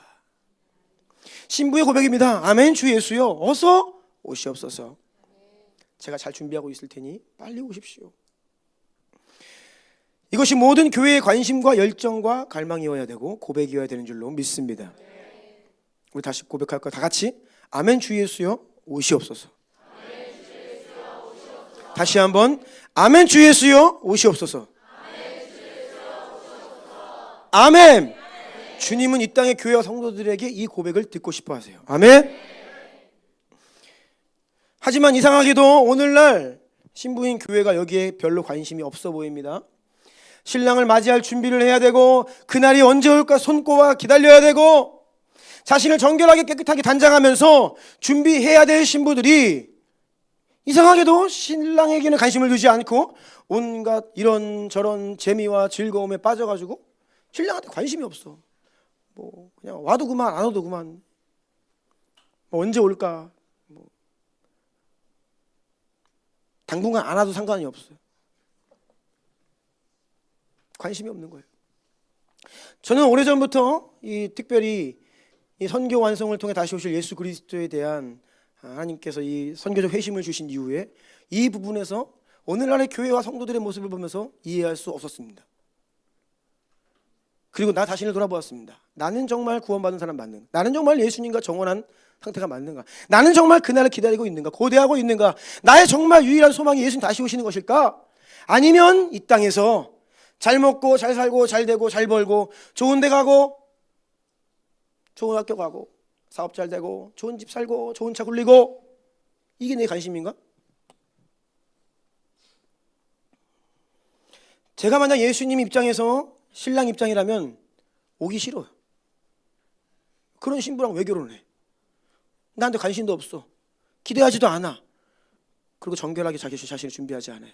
A: 신부의 고백입니다. 아멘. 주 예수여, 어서 오시옵소서. 제가 잘 준비하고 있을 테니 빨리 오십시오. 이것이 모든 교회의 관심과 열정과 갈망이어야 되고 고백이어야 되는 줄로 믿습니다. 우리 다시 고백할까요? 다 같이 아멘. 주 예수여 오시옵소서. 다시 한번 아멘. 주 예수여 오시옵소서. 아멘. 주님은 이 땅의 교회와 성도들에게 이 고백을 듣고 싶어 하세요. 아멘. 하지만 이상하게도 오늘날 신부인 교회가 여기에 별로 관심이 없어 보입니다. 신랑을 맞이할 준비를 해야 되고, 그날이 언제 올까 손꼽아 기다려야 되고, 자신을 정결하게 깨끗하게 단장하면서 준비해야 될 신부들이 이상하게도 신랑에게는 관심을 두지 않고 온갖 이런저런 재미와 즐거움에 빠져가지고 신랑한테 관심이 없어. 뭐 그냥 와도 그만 안 와도 그만. 뭐 언제 올까. 뭐 당분간 안 와도 상관이 없어요. 관심이 없는 거예요. 저는 오래전부터 특별히 이 선교 완성을 통해 다시 오실 예수 그리스도에 대한 하나님께서 이 선교적 회심을 주신 이후에 이 부분에서 오늘날의 교회와 성도들의 모습을 보면서 이해할 수 없었습니다. 그리고 나 자신을 돌아보았습니다. 나는 정말 구원받은 사람 맞는가? 나는 정말 예수님과 정원한 상태가 맞는가? 나는 정말 그날을 기다리고 있는가? 고대하고 있는가? 나의 정말 유일한 소망이 예수님 다시 오시는 것일까? 아니면 이 땅에서 잘 먹고 잘 살고 잘 되고 잘 벌고 좋은 데 가고 좋은 학교 가고 사업 잘 되고 좋은 집 살고 좋은 차 굴리고, 이게 내 관심인가? 제가 만약 예수님 입장에서 신랑 입장이라면 오기 싫어요. 그런 신부랑 왜 결혼해? 나한테 관심도 없어. 기대하지도 않아. 그리고 정결하게 자신을 준비하지 않아요.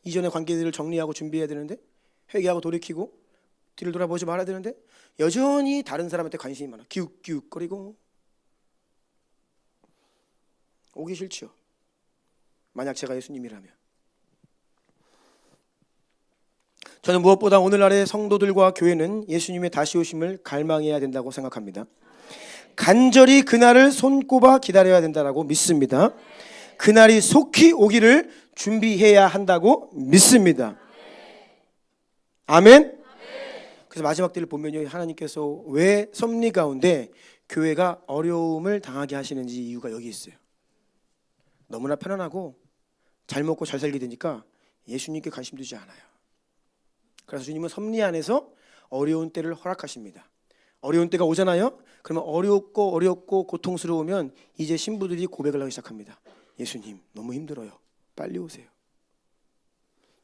A: 이전의 관계들을 정리하고 준비해야 되는데, 회개하고 돌이키고 뒤를 돌아보지 말아야 되는데 여전히 다른 사람한테 관심이 많아. 기웃기웃거리고. 오기 싫지요. 만약 제가 예수님이라면. 저는 무엇보다 오늘날의 성도들과 교회는 예수님의 다시 오심을 갈망해야 된다고 생각합니다. 간절히 그날을 손꼽아 기다려야 된다고 믿습니다. 그날이 속히 오기를 준비해야 한다고 믿습니다. 아멘. 그래서 마지막 때를 보면요, 하나님께서 왜 섭리 가운데 교회가 어려움을 당하게 하시는지 이유가 여기 있어요. 너무나 편안하고 잘 먹고 잘 살게 되니까 예수님께 관심 두지 않아요. 그래서 주님은 섭리 안에서 어려운 때를 허락하십니다. 어려운 때가 오잖아요. 그러면 어렵고 고통스러우면 이제 신부들이 고백을 하기 시작합니다. 예수님 너무 힘들어요. 빨리 오세요.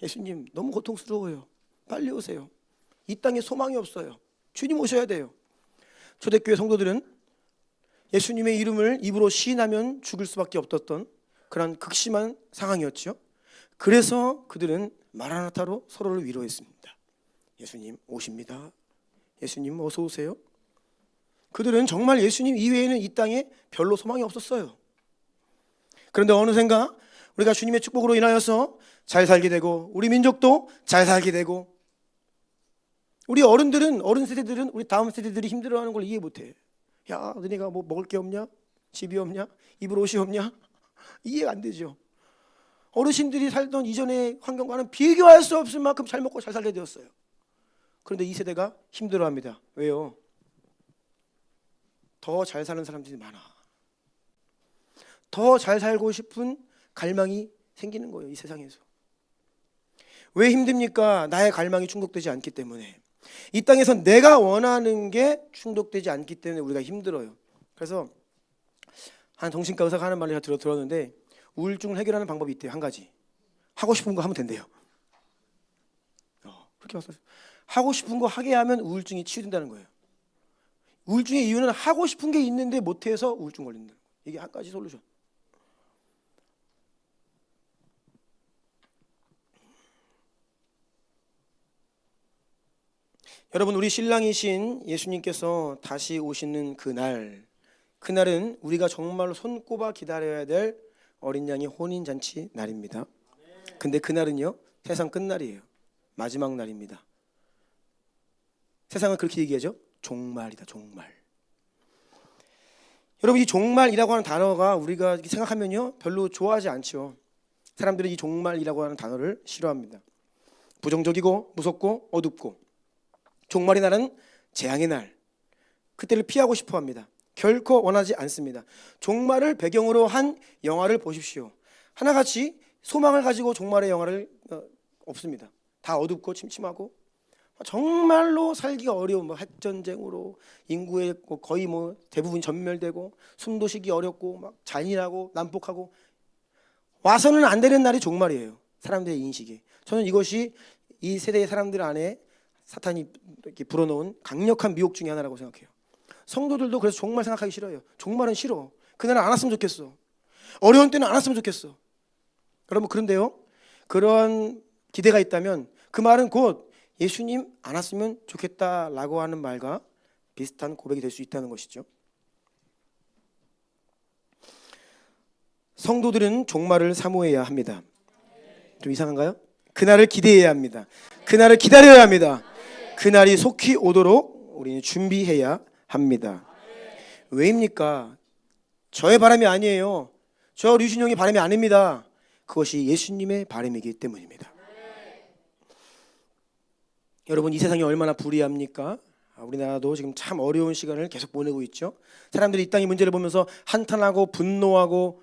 A: 예수님 너무 고통스러워요. 빨리 오세요. 이 땅에 소망이 없어요. 주님 오셔야 돼요. 초대교회 성도들은 예수님의 이름을 입으로 시인하면 죽을 수밖에 없었던 그런 극심한 상황이었죠. 그래서 그들은 마라나타로 서로를 위로했습니다. 예수님 오십니다. 예수님 어서 오세요. 그들은 정말 예수님 이외에는 이 땅에 별로 소망이 없었어요. 그런데 어느샌가 우리가 주님의 축복으로 인하여서 잘 살게 되고 우리 민족도 잘 살게 되고 우리 어른 세대들은 우리 다음 세대들이 힘들어하는 걸 이해 못해. 야, 너네가 뭐 먹을 게 없냐? 집이 없냐? 입을 옷이 없냐? 이해가 안 되죠. 어르신들이 살던 이전의 환경과는 비교할 수 없을 만큼 잘 먹고 잘 살게 되었어요. 그런데 이 세대가 힘들어합니다. 왜요? 더 잘 사는 사람들이 많아. 더 잘 살고 싶은 갈망이 생기는 거예요, 이 세상에서. 왜 힘듭니까? 나의 갈망이 충족되지 않기 때문에. 이 땅에서 내가 원하는 게 충족되지 않기 때문에 우리가 힘들어요. 그래서 한 정신과 의사가 하는 말을 들었는데 우울증을 해결하는 방법이 있대요. 한 가지. 하고 싶은 거 하면 된대요. 그렇게 봤어요. 하고 싶은 거 하게 하면 우울증이 치유된다는 거예요. 우울증의 이유는 하고 싶은 게 있는데 못해서 우울증 걸린다는 거예요. 이게 한 가지 솔루션. 여러분, 우리 신랑이신 예수님께서 다시 오시는 그날은 우리가 정말로 손꼽아 기다려야 될 어린 양의 혼인잔치 날입니다. 근데 그날은요, 세상 끝날이에요. 마지막 날입니다. 세상은 그렇게 얘기하죠. 종말이다, 종말. 여러분, 이 종말이라고 하는 단어가 우리가 생각하면요 별로 좋아하지 않죠. 사람들은 이 종말이라고 하는 단어를 싫어합니다. 부정적이고 무섭고 어둡고, 종말의 날은 재앙의 날, 그때를 피하고 싶어합니다. 결코 원하지 않습니다. 종말을 배경으로 한 영화를 보십시오. 하나같이 소망을 가지고 종말의 영화를 없습니다. 다 어둡고 침침하고 정말로 살기가 어려운 핵전쟁으로 인구의 거의 대부분 전멸되고 숨도 쉬기 어렵고 막 잔인하고 난폭하고 와서는 안 되는 날이 종말이에요. 사람들의 인식이. 저는 이것이 이 세대의 사람들 안에 사탄이 이렇게 불어넣은 강력한 미혹 중에 하나라고 생각해요. 성도들도 그래서 종말 생각하기 싫어요. 종말은 싫어. 그날은 안 왔으면 좋겠어. 어려운 때는 안 왔으면 좋겠어. 여러분, 그런데요, 그런 기대가 있다면 그 말은 곧 예수님 안 왔으면 좋겠다라고 하는 말과 비슷한 고백이 될 수 있다는 것이죠. 성도들은 종말을 사모해야 합니다. 좀 이상한가요? 그날을 기대해야 합니다. 그날을 기다려야 합니다. 그날이 속히 오도록 우리는 준비해야 합니다. 왜입니까? 저의 바람이 아니에요. 저 류신용의 바람이 아닙니다. 그것이 예수님의 바람이기 때문입니다. 여러분, 이 세상이 얼마나 불의합니까? 우리나라도 지금 참 어려운 시간을 계속 보내고 있죠. 사람들이 이 땅의 문제를 보면서 한탄하고 분노하고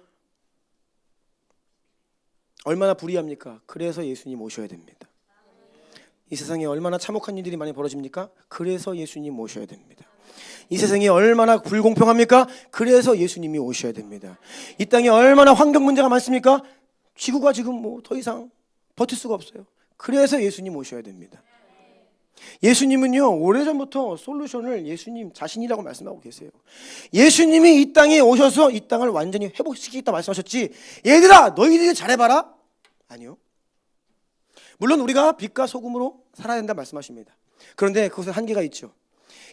A: 얼마나 불의합니까? 그래서 예수님 오셔야 됩니다. 이 세상에 얼마나 참혹한 일들이 많이 벌어집니까? 그래서 예수님 오셔야 됩니다. 이 세상이 얼마나 불공평합니까? 그래서 예수님이 오셔야 됩니다. 이 땅에 얼마나 환경 문제가 많습니까? 지구가 지금 더 이상 버틸 수가 없어요. 그래서 예수님 오셔야 됩니다. 예수님은요, 오래전부터 솔루션을 예수님 자신이라고 말씀하고 계세요. 예수님이 이 땅에 오셔서 이 땅을 완전히 회복시키겠다 말씀하셨지, 얘들아 너희들이 잘해봐라? 아니요. 물론 우리가 빛과 소금으로 살아야 된다 말씀하십니다. 그런데 그것은 한계가 있죠.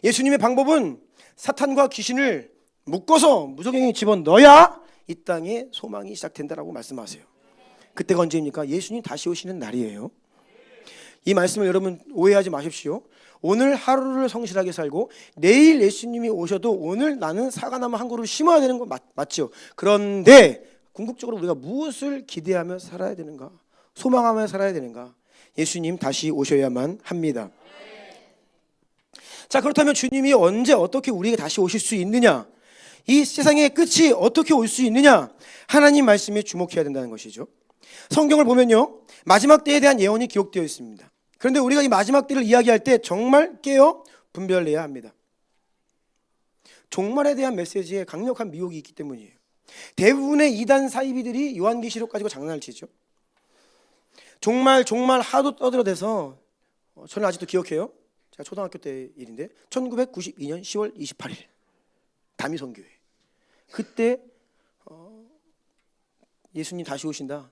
A: 예수님의 방법은 사탄과 귀신을 묶어서 무적행에 집어넣어야 이 땅에 소망이 시작된다라고 말씀하세요. 그때가 언제입니까? 예수님 다시 오시는 날이에요. 이 말씀을 여러분 오해하지 마십시오. 오늘 하루를 성실하게 살고 내일 예수님이 오셔도 오늘 나는 사과나무 한 그루 심어야 되는 거 맞죠? 그런데 궁극적으로 우리가 무엇을 기대하며 살아야 되는가? 소망하며 살아야 되는가? 예수님 다시 오셔야만 합니다. 자, 그렇다면 주님이 언제 어떻게 우리에게 다시 오실 수 있느냐? 이 세상의 끝이 어떻게 올 수 있느냐? 하나님 말씀에 주목해야 된다는 것이죠. 성경을 보면요, 마지막 때에 대한 예언이 기록되어 있습니다. 그런데 우리가 이 마지막 때를 이야기할 때 정말 깨어 분별해야 합니다. 종말에 대한 메시지에 강력한 미혹이 있기 때문이에요. 대부분의 이단 사이비들이 요한계시록 가지고 장난을 치죠. 종말 하도 떠들어대서 저는 아직도 기억해요. 제가 초등학교 때 일인데 1992년 10월 28일 다미성교회. 그때 예수님 다시 오신다.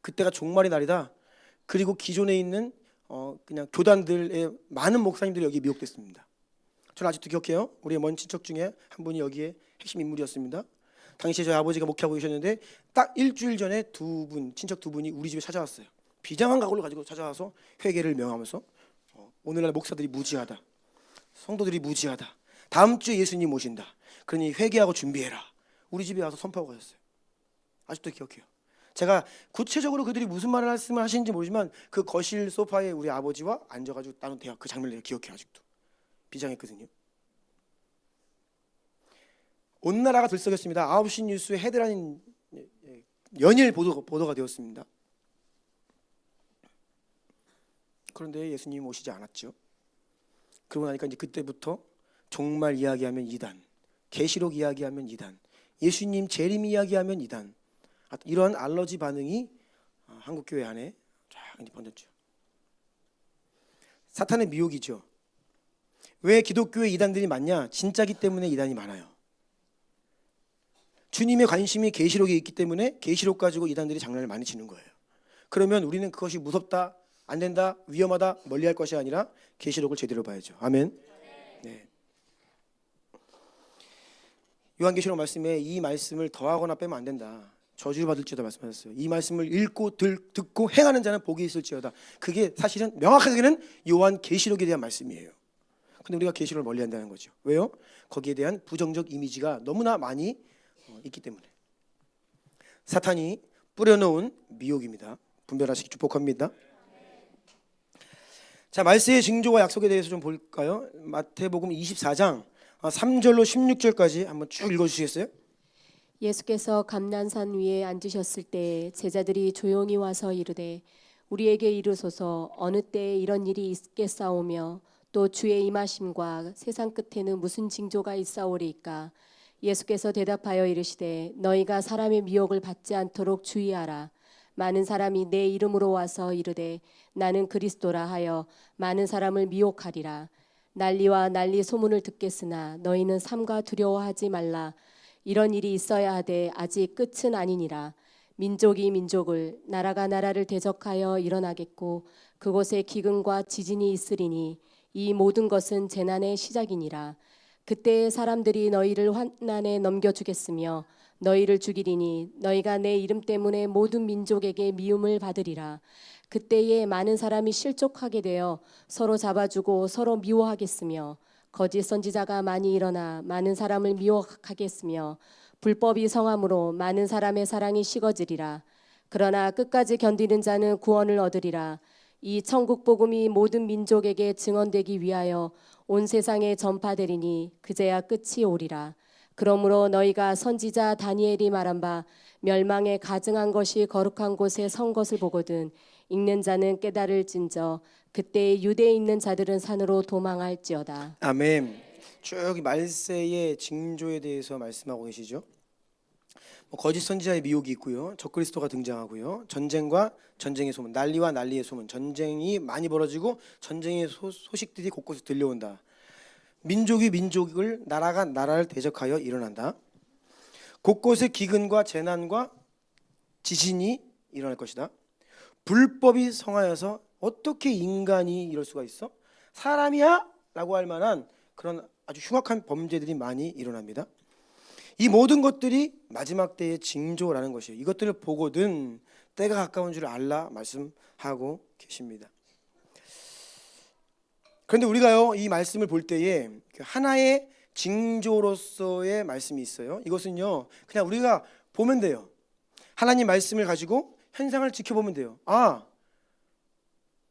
A: 그때가 종말의 날이다. 그리고 기존에 있는 그냥 교단들의 많은 목사님들이 여기 미혹됐습니다. 저는 아직도 기억해요. 우리의 먼 친척 중에 한 분이 여기에 핵심 인물이었습니다. 당시에 저희 아버지가 목회하고 계셨는데 딱 일주일 전에 친척 두 분이 우리 집에 찾아왔어요. 비장한 각오를 가지고 찾아와서 회개를 명하면서 오늘날 목사들이 무지하다, 성도들이 무지하다, 다음 주에 예수님 오신다, 그러니 회개하고 준비해라, 우리 집에 와서 선포하고 가셨어요. 아직도 기억해요. 제가 구체적으로 그들이 무슨 말씀을 하시는지 모르지만 그 거실 소파에 우리 아버지와 앉아가지고 나눈 대화, 그 장면을 내가 기억해요. 아직도 비장했거든요. 온 나라가 들썩였습니다. 9시 뉴스에 헤드라인 연일 보도가 되었습니다. 그런데 예수님 오시지 않았죠. 그러고 나니까 이제 그때부터 종말 이야기하면 이단, 계시록 이야기하면 이단, 예수님 재림 이야기하면 이단, 이러한 알러지 반응이 한국 교회 안에 쫙 이제 번졌죠. 사탄의 미혹이죠. 왜 기독교에 이단들이 많냐? 진짜기 때문에 이단이 많아요. 주님의 관심이 계시록에 있기 때문에 계시록 가지고 이단들이 장난을 많이 치는 거예요. 그러면 우리는 그것이 무섭다, 안 된다, 위험하다, 멀리할 것이 아니라 계시록을 제대로 봐야죠. 아멘. 네. 요한계시록 말씀에 이 말씀을 더하거나 빼면 안 된다. 저주를 받을지어다 말씀하셨어요. 이 말씀을 읽고 듣고 행하는 자는 복이 있을지어다. 그게 사실은 명확하게는 요한계시록에 대한 말씀이에요. 근데 우리가 계시록을 멀리한다는 거죠. 왜요? 거기에 대한 부정적 이미지가 너무나 많이 있기 때문에. 사탄이 뿌려놓은 미혹입니다. 분별하시기 축복합니다. 자, 말세의 징조와 약속에 대해서 좀 볼까요? 마태복음 24장 3절로 16절까지 한번 쭉 읽어주시겠어요?
B: 예수께서 감난산 위에 앉으셨을 때 제자들이 조용히 와서 이르되 우리에게 이르소서 어느 때에 이런 일이 있겠사오며 또 주의 임하심과 세상 끝에는 무슨 징조가 있사오리이까. 예수께서 대답하여 이르시되 너희가 사람의 미혹을 받지 않도록 주의하라. 많은 사람이 내 이름으로 와서 이르되 나는 그리스도라 하여 많은 사람을 미혹하리라. 난리와 난리 소문을 듣겠으나 너희는 삼가 두려워하지 말라. 이런 일이 있어야 하되 아직 끝은 아니니라. 민족이 민족을, 나라가 나라를 대적하여 일어나겠고 그곳에 기근과 지진이 있으리니 이 모든 것은 재난의 시작이니라. 그때에 사람들이 너희를 환난에 넘겨주겠으며 너희를 죽이리니 너희가 내 이름 때문에 모든 민족에게 미움을 받으리라. 그때에 많은 사람이 실족하게 되어 서로 잡아주고 서로 미워하겠으며 거짓 선지자가 많이 일어나 많은 사람을 미혹하겠으며 불법이 성함으로 많은 사람의 사랑이 식어지리라. 그러나 끝까지 견디는 자는 구원을 얻으리라. 이 천국 복음이 모든 민족에게 증언되기 위하여 온 세상에 전파되리니 그제야 끝이 오리라. 그러므로 너희가 선지자 다니엘이 말한 바 멸망에 가증한 것이 거룩한 곳에 선 것을 보거든 읽는 자는 깨달을진저 그때 유대에 있는 자들은 산으로 도망할지어다.
A: 아멘. 쭉 말세의 징조에 대해서 말씀하고 계시죠. 거짓 선지자의 미혹이 있고요, 적그리스도가 등장하고요, 전쟁과 전쟁의 소문, 난리와 난리의 소문, 전쟁이 많이 벌어지고 전쟁의 소식들이 곳곳에 들려온다. 민족이 민족을, 나라가 나라를 대적하여 일어난다. 곳곳에 기근과 재난과 지진이 일어날 것이다. 불법이 성하여서 어떻게 인간이 이럴 수가 있어? 사람이야? 라고 할 만한 그런 아주 흉악한 범죄들이 많이 일어납니다. 이 모든 것들이 마지막 때의 징조라는 것이에요. 이것들을 보거든 때가 가까운 줄 알라 말씀하고 계십니다. 그런데 우리가요 이 말씀을 볼 때에 하나의 징조로서의 말씀이 있어요. 이것은요 그냥 우리가 보면 돼요. 하나님 말씀을 가지고 현상을 지켜보면 돼요. 아,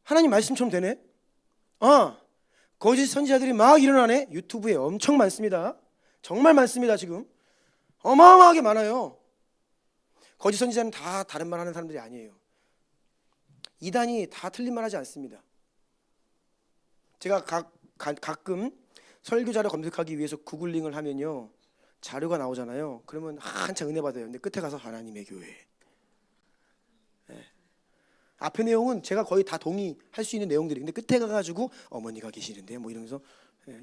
A: 하나님 말씀처럼 되네. 아, 거짓 선지자들이 막 일어나네. 유튜브에 엄청 많습니다. 정말 많습니다. 지금 어마어마하게 많아요. 거짓 선지자는 다 다른 말 하는 사람들이 아니에요. 이단이 다 틀린 말 하지 않습니다. 제가 가끔 설교 자료 검색하기 위해서 구글링을 하면요 자료가 나오잖아요. 그러면 한참 은혜 받아요. 근데 끝에 가서 하나님의 교회. 네. 앞의 내용은 제가 거의 다 동의할 수 있는 내용들이, 근데 끝에 가가지고 어머니가 계시는데 뭐 이러면서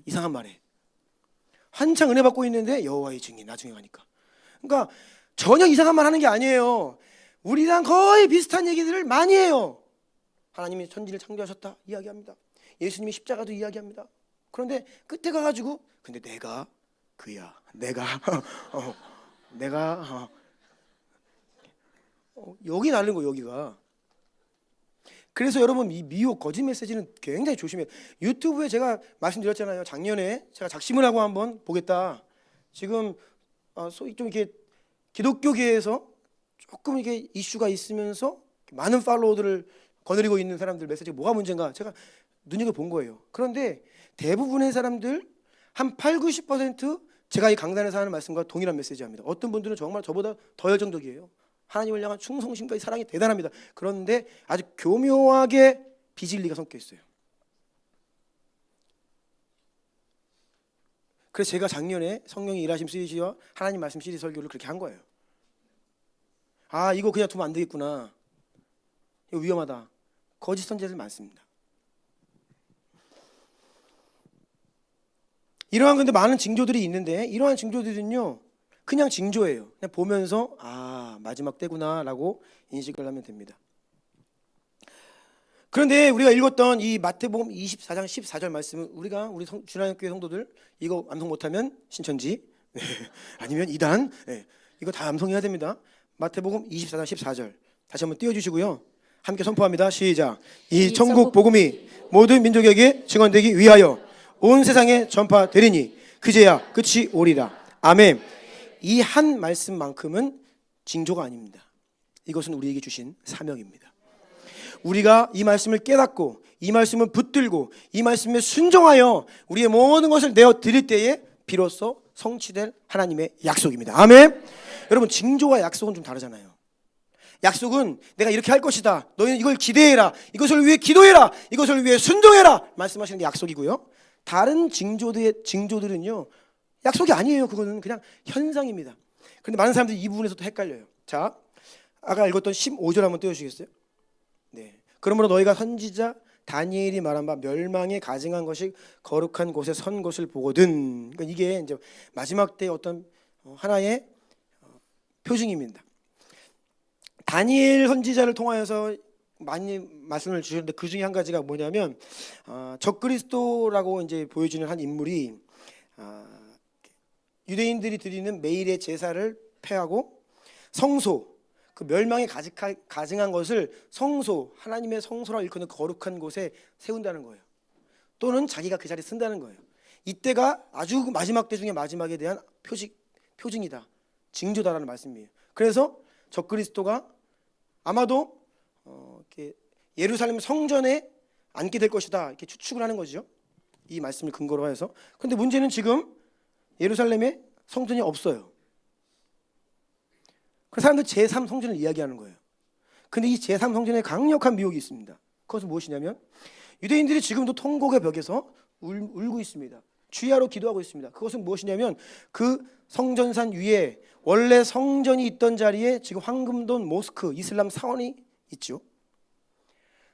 A: 이상한 말해. 한창 은혜 받고 있는데 여호와의 증인 나중에 가니까. 그러니까 전혀 이상한 말 하는 게 아니에요. 우리랑 거의 비슷한 얘기들을 많이 해요. 하나님이 천지를 창조하셨다 이야기합니다. 예수님이 십자가도 이야기합니다. 그런데 끝에 가가지고 근데 내가 그야, 내가 내가 여기 날린 거 여기가. 그래서 여러분 이 미혹 거짓 메시지는 굉장히 조심해요. 유튜브에 제가 말씀드렸잖아요. 작년에 제가 작심을 하고 한번 보겠다. 지금 소위 좀 이렇게 기독교계에서 조금 이게 이슈가 있으면서 많은 팔로워들을 거느리고 있는 사람들 메시지가 뭐가 문제인가 제가 눈여겨본 거예요. 그런데 대부분의 사람들 한 8, 90% 제가 이 강단에서 하는 말씀과 동일한 메시지합니다. 어떤 분들은 정말 저보다 더 열정적이에요. 하나님을 향한 충성심과 사랑이 대단합니다. 그런데 아주 교묘하게 비진리가 섞여 있어요. 그래서 제가 작년에 성령의 일하심 시리즈와 하나님 말씀 시리즈 설교를 그렇게 한 거예요. 아, 이거 그냥 두면 안 되겠구나. 이거 위험하다. 거짓 선지자들 많습니다. 이러한 근데 많은 징조들이 있는데 이러한 징조들은요 그냥 징조예요. 그냥 보면서 아, 마지막 때구나라고 인식을 하면 됩니다. 그런데 우리가 읽었던 이 마태복음 24장 14절 말씀은 우리 주난교회 성도들 이거 암송 못하면 신천지 아니면 이단 이거 다 암송해야 됩니다. 마태복음 24장 14절 다시 한번 띄워주시고요. 함께 선포합니다. 시작. 이 천국 복음이 모든 민족에게 증언되기 위하여 온 세상에 전파되리니 그제야 끝이 오리라. 아멘. 이 한 말씀만큼은 징조가 아닙니다. 이것은 우리에게 주신 사명입니다. 우리가 이 말씀을 깨닫고 이 말씀을 붙들고 이 말씀에 순종하여 우리의 모든 것을 내어 드릴 때에 비로소 성취될 하나님의 약속입니다. 아멘. 여러분 징조와 약속은 좀 다르잖아요. 약속은 내가 이렇게 할 것이다. 너희는 이걸 기대해라. 이것을 위해 기도해라. 이것을 위해 순종해라. 말씀하시는 게 약속이고요. 다른 징조들은요 약속이 아니에요. 그거는 그냥 현상입니다. 그런데 많은 사람들이 이 부분에서도 헷갈려요. 자, 아까 읽었던 15절 한번 띄워주시겠어요? 네. 그러므로 너희가 선지자 다니엘이 말한 바 멸망에 가증한 것이 거룩한 곳에 선 것을 보거든. 그러니까 이게 이제 마지막 때 어떤 하나의 표징입니다. 다니엘 선지자를 통하여서 많이 말씀을 주셨는데 그 중에 한 가지가 뭐냐면 적그리스도라고 이제 보여주는 한 인물이 유대인들이 드리는 매일의 제사를 폐하고 성소 그 멸망에 가증한 것을 성소 하나님의 성소라 일컫는 거룩한 곳에 세운다는 거예요. 또는 자기가 그 자리에 쓴다는 거예요. 이때가 아주 마지막 때 중에 마지막에 대한 표징이다. 징조다라는 말씀이에요. 그래서 적그리스도가 아마도 이렇게 예루살렘 성전에 앉게 될 것이다 이렇게 추측을 하는 거죠. 이 말씀을 근거로 해서. 그런데 문제는 지금 예루살렘에 성전이 없어요. 그 사람들 제3 성전을 이야기하는 거예요. 근데 이 제3 성전에 강력한 미혹이 있습니다. 그것은 무엇이냐면 유대인들이 지금도 통곡의 벽에서 울고 있습니다. 주야로 기도하고 있습니다. 그것은 무엇이냐면 그 성전산 위에 원래 성전이 있던 자리에 지금 황금돈 모스크 이슬람 사원이 있죠.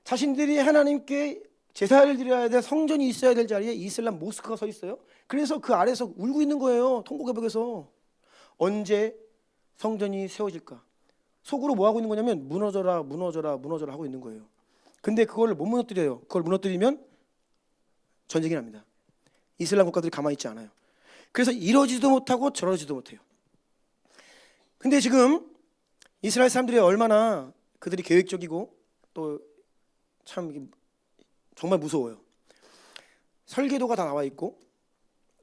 A: 자신들이 하나님께 제사를 드려야 될 성전이 있어야 될 자리에 이슬람 모스크가 서 있어요. 그래서 그 아래서 울고 있는 거예요. 통곡의 벽에서. 언제 성전이 세워질까? 속으로 뭐 하고 있는 거냐면 무너져라 무너져라 무너져라 하고 있는 거예요. 근데 그걸 못 무너뜨려요. 그걸 무너뜨리면 전쟁이 납니다. 이슬람 국가들이 가만히 있지 않아요. 그래서 이러지도 못하고 저러지도 못해요. 근데 지금 이스라엘 사람들이 얼마나 그들이 계획적이고 또 참 정말 무서워요. 설계도가 다 나와 있고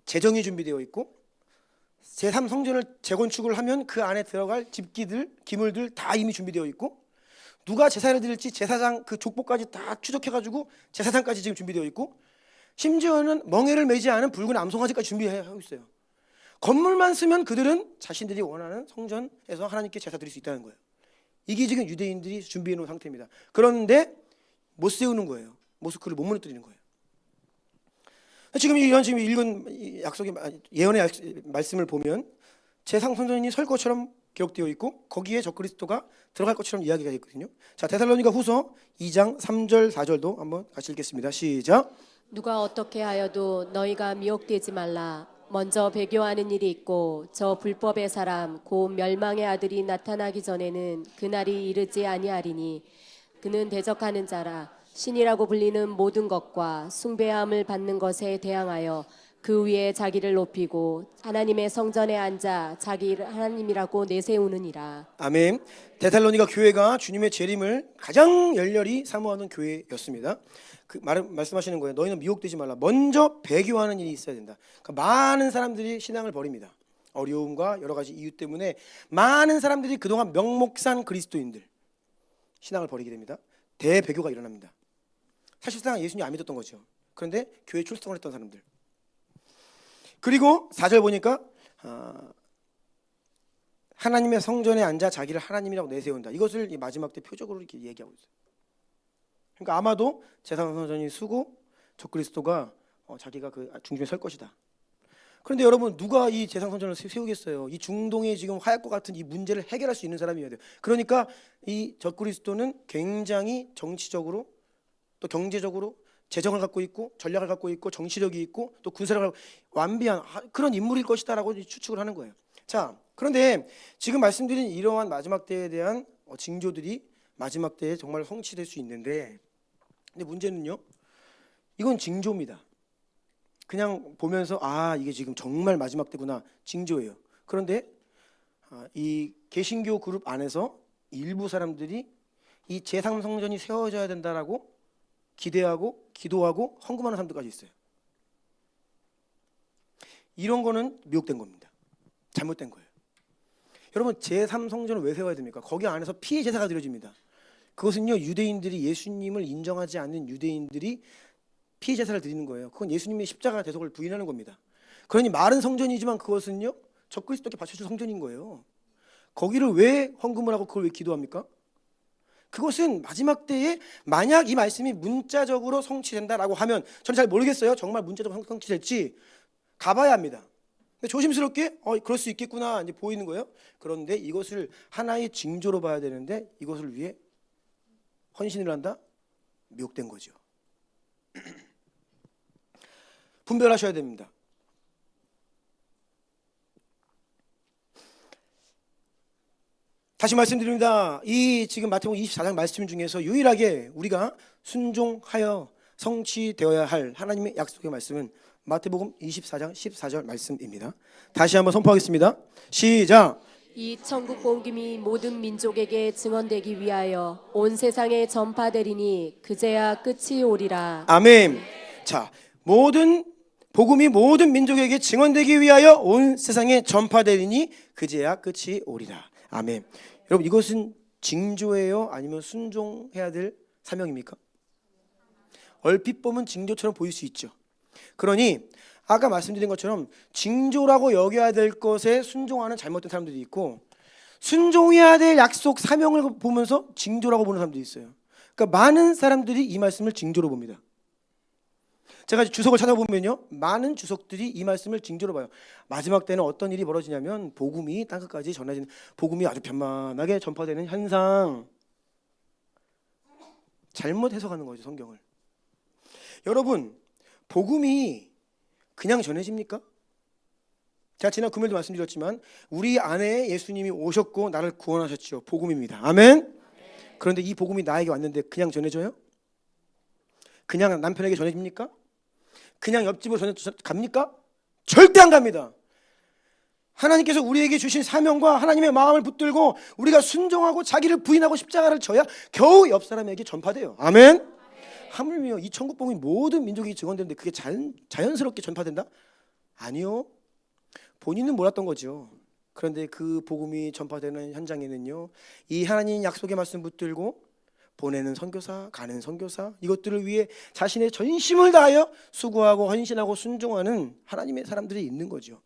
A: 재정이 준비되어 있고 제3성전을 재건축을 하면 그 안에 들어갈 집기들, 기물들 다 이미 준비되어 있고 누가 제사를 드릴지 제사장 그 족보까지 다 추적해가지고 제사장까지 지금 준비되어 있고 심지어는 멍에를 매지 않은 붉은 암송아지까지 준비하고 있어요. 건물만 쓰면 그들은 자신들이 원하는 성전에서 하나님께 제사 드릴 수 있다는 거예요. 이게 지금 유대인들이 준비해 놓은 상태입니다. 그런데 못 세우는 거예요. 모스크를 못 무너뜨리는 거예요. 지금 읽은 약속의 예언의 말씀을 보면 제3성전이 설 것처럼 기록되어 있고 거기에 적그리스도가 들어갈 것처럼 이야기가 있거든요. 자, 데살로니가 후서 2장 3절 4절도 한번 같이 읽겠습니다. 시작.
B: 누가 어떻게 하여도 너희가 미혹되지 말라. 먼저 배교하는 일이 있고 저 불법의 사람 곧 멸망의 아들이 나타나기 전에는 그날이 이르지 아니하리니 그는 대적하는 자라. 신이라고 불리는 모든 것과 숭배함을 받는 것에 대항하여 그 위에 자기를 높이고 하나님의 성전에 앉아 자기를 하나님이라고 내세우느니라.
A: 아멘. 데살로니가 교회가 주님의 재림을 가장 열렬히 사모하는 교회였습니다. 그 말씀하시는 거예요. 너희는 미혹되지 말라. 먼저 배교하는 일이 있어야 된다. 그러니까 많은 사람들이 신앙을 버립니다. 어려움과 여러 가지 이유 때문에 많은 사람들이 그동안 명목상 그리스도인들 신앙을 버리게 됩니다. 대배교가 일어납니다. 사실상 예수님 안 믿었던 거죠. 그런데 교회 출석을 했던 사람들. 그리고 4절 보니까 하나님의 성전에 앉아 자기를 하나님이라고 내세운다. 이것을 이 마지막 때 표적으로 이렇게 얘기하고 있어요. 그러니까 아마도 제3성전이 쓰고 적그리스도가 자기가 그 중심에 설 것이다. 그런데 여러분 누가 이 제3성전을 세우겠어요? 이 중동의 지금 화약과 같은 이 문제를 해결할 수 있는 사람이어야 돼요. 그러니까 이 적그리스도는 굉장히 정치적으로 또 경제적으로 재정을 갖고 있고 전략을 갖고 있고 정치력이 있고 또 군사력을 갖고 완비한 그런 인물일 것이다라고 추측을 하는 거예요. 자, 그런데 지금 말씀드린 이러한 마지막 때에 대한 징조들이 마지막 때에 정말 성취될 수 있는데, 근데 문제는요, 이건 징조입니다. 그냥 보면서 이게 지금 정말 마지막 때구나, 징조예요. 그런데 이 개신교 그룹 안에서 일부 사람들이 이 제3성전이 세워져야 된다라고 기대하고 기도하고 헌금하는 사람들까지 있어요. 이런 거는 미혹된 겁니다. 잘못된 거예요. 여러분, 제3성전을 왜 세워야 됩니까? 거기 안에서 피의 제사가 드려집니다. 그것은요, 유대인들이 예수님을 인정하지 않는 유대인들이 피의 제사를 드리는 거예요. 그건 예수님의 십자가 대속을 부인하는 겁니다. 그러니 말은 성전이지만 그것은요, 적그리스도께 바쳐줄 성전인 거예요. 거기를 왜 헌금을 하고 그걸 왜 기도합니까? 그것은 마지막 때에 만약 이 말씀이 문자적으로 성취된다라고 하면, 저는 잘 모르겠어요. 정말 문자적으로 성취될지 가봐야 합니다. 근데 조심스럽게 그럴 수 있겠구나 이제 보이는 거예요. 그런데 이것을 하나의 징조로 봐야 되는데 이것을 위해 헌신을 한다? 미혹된 거죠. 분별하셔야 됩니다. 다시 말씀드립니다. 이 지금 마태복음 24장 말씀 중에서 유일하게 우리가 순종하여 성취되어야 할 하나님의 약속의 말씀은 마태복음 24장 14절 말씀입니다. 다시 한번 선포하겠습니다. 시작.
B: 이 천국 복음이 모든 민족에게 증언되기 위하여 온 세상에 전파되리니 그제야 끝이 오리라.
A: 아멘. 자, 모든 복음이 모든 민족에게 증언되기 위하여 온 세상에 전파되리니 그제야 끝이 오리라. 아멘. 여러분, 이것은 징조예요? 아니면 순종해야 될 사명입니까? 얼핏 보면 징조처럼 보일 수 있죠. 그러니 아까 말씀드린 것처럼 징조라고 여겨야 될 것에 순종하는 잘못된 사람들이 있고, 순종해야 될 약속 사명을 보면서 징조라고 보는 사람들이 있어요. 그러니까 많은 사람들이 이 말씀을 징조로 봅니다. 제가 주석을 찾아보면요, 많은 주석들이 이 말씀을 징조로 봐요. 마지막 때는 어떤 일이 벌어지냐면 복음이 땅끝까지 전해지는, 복음이 아주 편만하게 전파되는 현상. 잘못 해석하는 거죠, 성경을. 여러분, 복음이 그냥 전해집니까? 제가 지난 금요일도 말씀드렸지만 우리 안에 예수님이 오셨고 나를 구원하셨죠. 복음입니다. 아멘. 그런데 이 복음이 나에게 왔는데 그냥 전해져요? 그냥 남편에게 전해집니까? 그냥 옆집으로 갑니까? 절대 안 갑니다. 하나님께서 우리에게 주신 사명과 하나님의 마음을 붙들고 우리가 순종하고 자기를 부인하고 십자가를 져야 겨우 옆 사람에게 전파돼요. 아멘. 하물며 이 천국 복음이 모든 민족이 증언되는데 그게 자연스럽게 전파된다? 아니요. 본인은 몰랐던 거죠. 그런데 그 복음이 전파되는 현장에는요, 이 하나님 약속의 말씀 붙들고 보내는 선교사, 가는 선교사, 이것들을 위해 자신의 전심을 다하여 수고하고 헌신하고 순종하는 하나님의 사람들이 있는 거죠.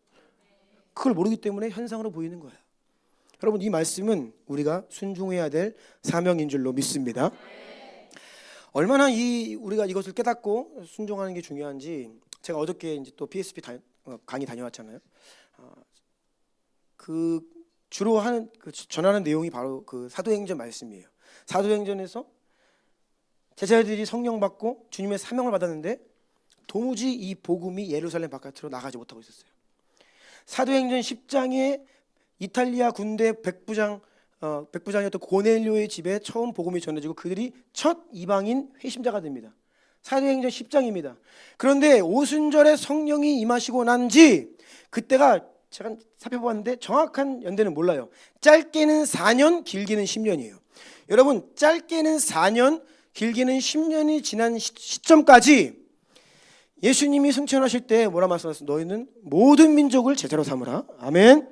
A: 그걸 모르기 때문에 현상으로 보이는 거예요. 여러분, 이 말씀은 우리가 순종해야 될 사명인 줄로 믿습니다. 얼마나 우리가 이것을 깨닫고 순종하는 게 중요한지, 제가 어저께 이제 또 PSP 강의 다녀왔잖아요. 그 주로 하는 전하는 내용이 바로 그 사도행전 말씀이에요. 사도행전에서 제자들이 성령 받고 주님의 사명을 받았는데 도무지 이 복음이 예루살렘 바깥으로 나가지 못하고 있었어요. 사도행전 10장에 이탈리아 군대 백부장이었던 고넬료의 집에 처음 복음이 전해지고 그들이 첫 이방인 회심자가 됩니다. 사도행전 10장입니다. 그런데 오순절에 성령이 임하시고 난지 그때가 제가 살펴봤는데 정확한 연대는 몰라요. 짧게는 4년, 길게는 10년이에요. 여러분, 짧게는 4년, 길게는 10년이 지난 시점까지 예수님이 승천하실 때 뭐라 말씀하셨어요? 너희는 모든 민족을 제자로 삼으라. 아멘.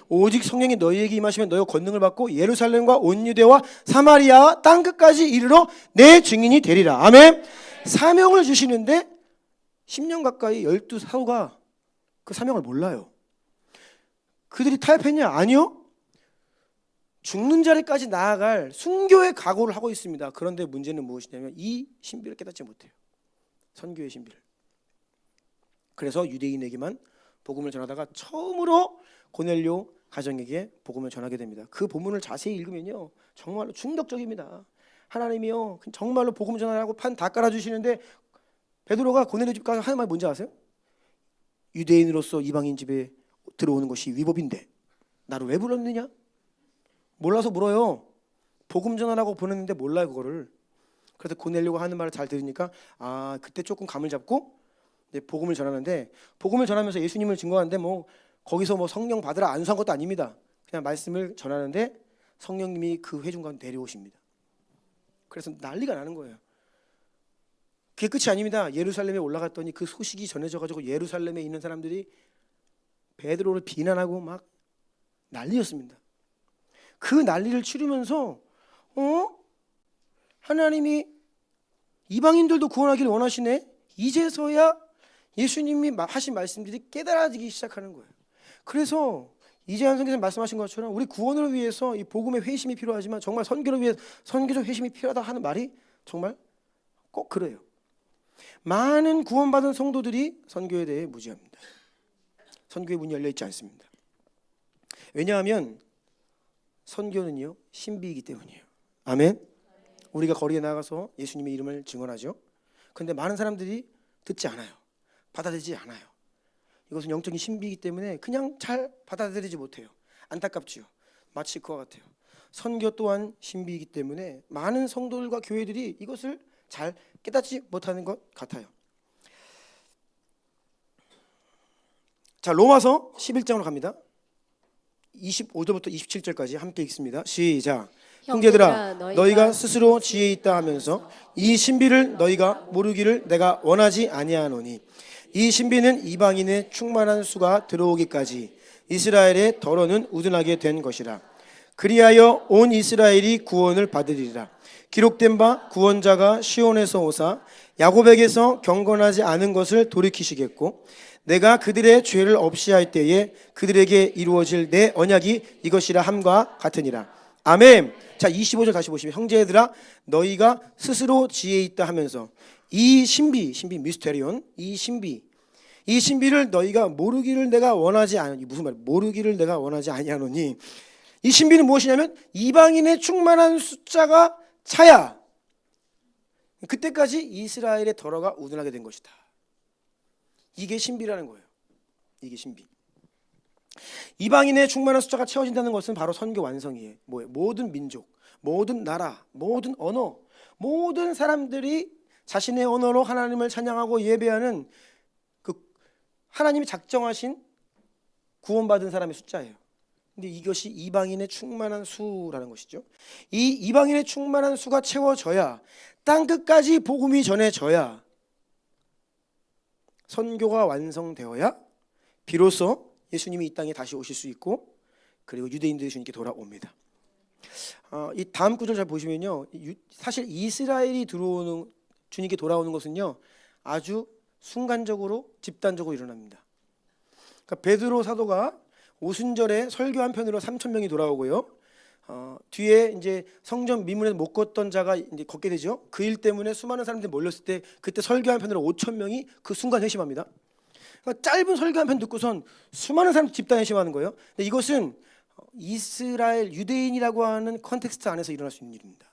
A: 오직 성령이 너희에게 임하시면 너희가 권능을 받고 예루살렘과 온 유대와 사마리아 땅 끝까지 이르러 내 증인이 되리라. 아멘. 사명을 주시는데 10년 가까이 12사도가 그 사명을 몰라요. 그들이 타협했냐? 아니요. 죽는 자리까지 나아갈 순교의 각오를 하고 있습니다. 그런데 문제는 무엇이냐면 이 신비를 깨닫지 못해요. 선교의 신비를. 그래서 유대인에게만 복음을 전하다가 처음으로 고넬료 가정에게 복음을 전하게 됩니다. 그 본문을 자세히 읽으면요, 정말로 충격적입니다. 하나님이요 정말로 복음 전하라고 판 다 깔아주시는데 베드로가 고넬료 집 가서 하는 말이 뭔지 아세요? 유대인으로서 이방인 집에 들어오는 것이 위법인데 나를 왜 불렀느냐? 몰라서 물어요. 복음 전하라고 보냈는데 몰라요 그거를. 그래서 고넬료가 하는 말을 잘 들으니까 그때 조금 감을 잡고 이제 복음을 전하는데, 복음을 전하면서 예수님을 증거하는데 뭐 거기서 뭐 성령 받으라 안수한 것도 아닙니다. 그냥 말씀을 전하는데 성령님이 그 회중 가운데 내려오십니다. 그래서 난리가 나는 거예요. 그게 끝이 아닙니다. 예루살렘에 올라갔더니 그 소식이 전해져가지고 예루살렘에 있는 사람들이 베드로를 비난하고 막 난리였습니다. 그 난리를 치르면서 하나님이 이방인들도 구원하기를 원하시네. 이제서야 예수님이 하신 말씀들이 깨달아지기 시작하는 거예요. 그래서 이재한 선교사님 말씀하신 것처럼 우리 구원을 위해서 이 복음의 회심이 필요하지만 정말 선교를 위해 선교적 회심이 필요하다 하는 말이 정말 꼭 그래요. 많은 구원받은 성도들이 선교에 대해 무지합니다. 선교의 문이 열려 있지 않습니다. 왜냐하면 선교는요 신비이기 때문이에요. 아멘. 우리가 거리에 나가서 예수님의 이름을 증언하죠. 그런데 많은 사람들이 듣지 않아요. 받아들이지 않아요. 이것은 영적인 신비이기 때문에 그냥 잘 받아들이지 못해요. 안타깝지요. 마치 그와 같아요. 선교 또한 신비이기 때문에 많은 성도들과 교회들이 이것을 잘 깨닫지 못하는 것 같아요. 자, 로마서 11장으로 갑니다. 25절부터 27절까지 함께 읽습니다. 시작. 형제들아 너희가 스스로 지혜 있다 하면서 이 신비를 너희가 모르기를 내가 원하지 아니하노니 이 신비는 이방인의 충만한 수가 들어오기까지 이스라엘의 덫은 우둔하게 된 것이라. 그리하여 온 이스라엘이 구원을 받으리라. 기록된 바 구원자가 시온에서 오사 야곱에게서 경건하지 않은 것을 돌이키시겠고 내가 그들의 죄를 없이 할 때에 그들에게 이루어질 내 언약이 이것이라 함과 같으니라. 아멘. 자, 25절 다시 보시면 형제들아 너희가 스스로 지혜 있다 하면서 이 신비 미스테리온 이 신비를 너희가 모르기를 내가 원하지 않으니 무슨 말? 모르기를 내가 원하지 아니하노니 이 신비는 무엇이냐면 이방인의 충만한 숫자가 차야 그때까지 이스라엘의 덫가 우둔하게 된 것이다. 이게 신비라는 거예요. 이게 신비. 이방인의 충만한 숫자가 채워진다는 것은 바로 선교 완성이에요. 뭐예요? 모든 민족, 모든 나라, 모든 언어, 모든 사람들이 자신의 언어로 하나님을 찬양하고 예배하는 그 하나님이 작정하신 구원받은 사람의 숫자예요. 근데 이것이 이방인의 충만한 수라는 것이죠. 이 이방인의 충만한 수가 채워져야, 땅 끝까지 복음이 전해져야, 선교가 완성되어야 비로소 예수님이 이 땅에 다시 오실 수 있고, 그리고 유대인들이 주님께 돌아옵니다. 이 다음 구절 잘 보시면요, 사실 이스라엘이 들어오는, 주님께 돌아오는 것은요 아주 순간적으로 집단적으로 일어납니다. 그러니까 베드로 사도가 오순절에 설교 한 편으로 3,000명이 돌아오고요. 뒤에 이제 성전 미문에 못 걷던 자가 이제 걷게 되죠. 그 일 때문에 수많은 사람들이 몰렸을 때 그때 설교 한 편으로 5,000명이 그 순간 회심합니다. 그러니까 짧은 설교 한 편 듣고선 수많은 사람들이 집단 회심하는 거예요. 근데 이것은 이스라엘 유대인이라고 하는 컨텍스트 안에서 일어날 수 있는 일입니다.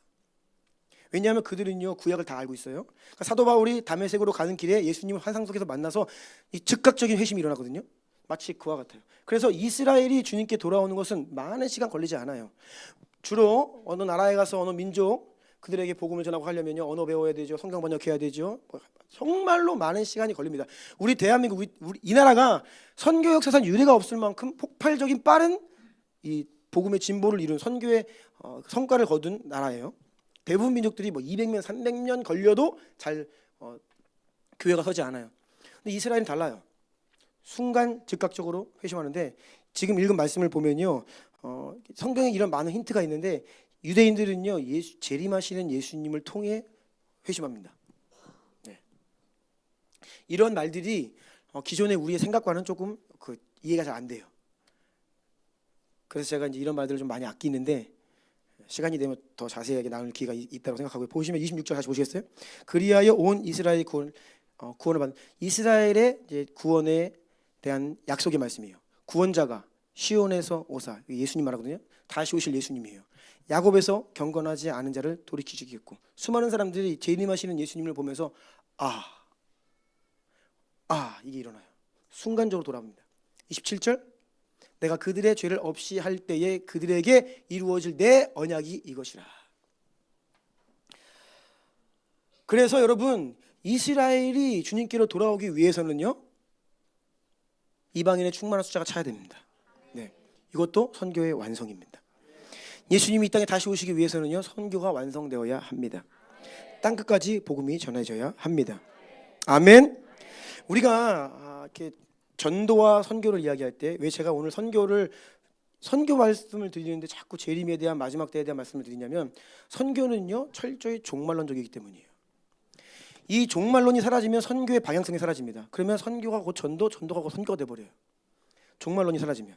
A: 왜냐하면 그들은요 구약을 다 알고 있어요. 그러니까 사도 바울이 다메섹으로 가는 길에 예수님을 환상 속에서 만나서 이 즉각적인 회심이 일어나거든요. 마치 그와 같아요. 그래서 이스라엘이 주님께 돌아오는 것은 많은 시간 걸리지 않아요. 주로 어느 나라에 가서 어느 민족 그들에게 복음을 전하고 하려면요 언어 배워야 되죠, 성경 번역해야 되죠. 정말로 많은 시간이 걸립니다. 우리 대한민국, 우리 이 나라가 선교 역사상 유례가 없을 만큼 폭발적인 빠른 이 복음의 진보를 이룬 선교의 성과를 거둔 나라예요. 대부분 민족들이 뭐 200년, 300년 걸려도 잘 교회가 서지 않아요. 근데 이스라엘은 달라요. 순간 즉각적으로 회심하는데, 지금 읽은 말씀을 보면요 성경에 이런 많은 힌트가 있는데, 유대인들은요 재림하시는 예수님을 통해 회심합니다. 네. 이런 말들이 기존의 우리의 생각과는 조금 이해가 잘 안 돼요. 그래서 제가 이제 이런 말들을 좀 많이 아끼는데, 시간이 되면 더 자세하게 나눌 기회가 있다고 생각하고요. 보시면 26절 다시 보시겠어요? 그리하여 온 이스라엘이 구원을 받는, 이스라엘의 이제 구원에 대한 약속의 말씀이에요. 구원자가 시온에서 오사, 예수님 말하거든요. 다시 오실 예수님이에요. 야곱에서 경건하지 않은 자를 돌이키시겠고, 수많은 사람들이 재림하시는 예수님을 보면서 이게 일어나요. 순간적으로 돌아옵니다. 27절, 내가 그들의 죄를 없이 할 때에 그들에게 이루어질 내 언약이 이것이라. 그래서 여러분, 이스라엘이 주님께로 돌아오기 위해서는요 이방인의 충만한 숫자가 차야 됩니다. 네, 이것도 선교의 완성입니다. 예수님이 이 땅에 다시 오시기 위해서는요 선교가 완성되어야 합니다. 땅끝까지 복음이 전해져야 합니다. 아멘. 우리가 이렇게 전도와 선교를 이야기할 때, 왜 제가 오늘 선교 말씀을 드리는데 자꾸 재림에 대한, 마지막 때에 대한 말씀을 드리냐면, 선교는요 철저히 종말론적이기 때문이에요. 이 종말론이 사라지면 선교의 방향성이 사라집니다. 그러면 선교가 곧 전도가 곧 선교가 돼버려요. 종말론이 사라지면.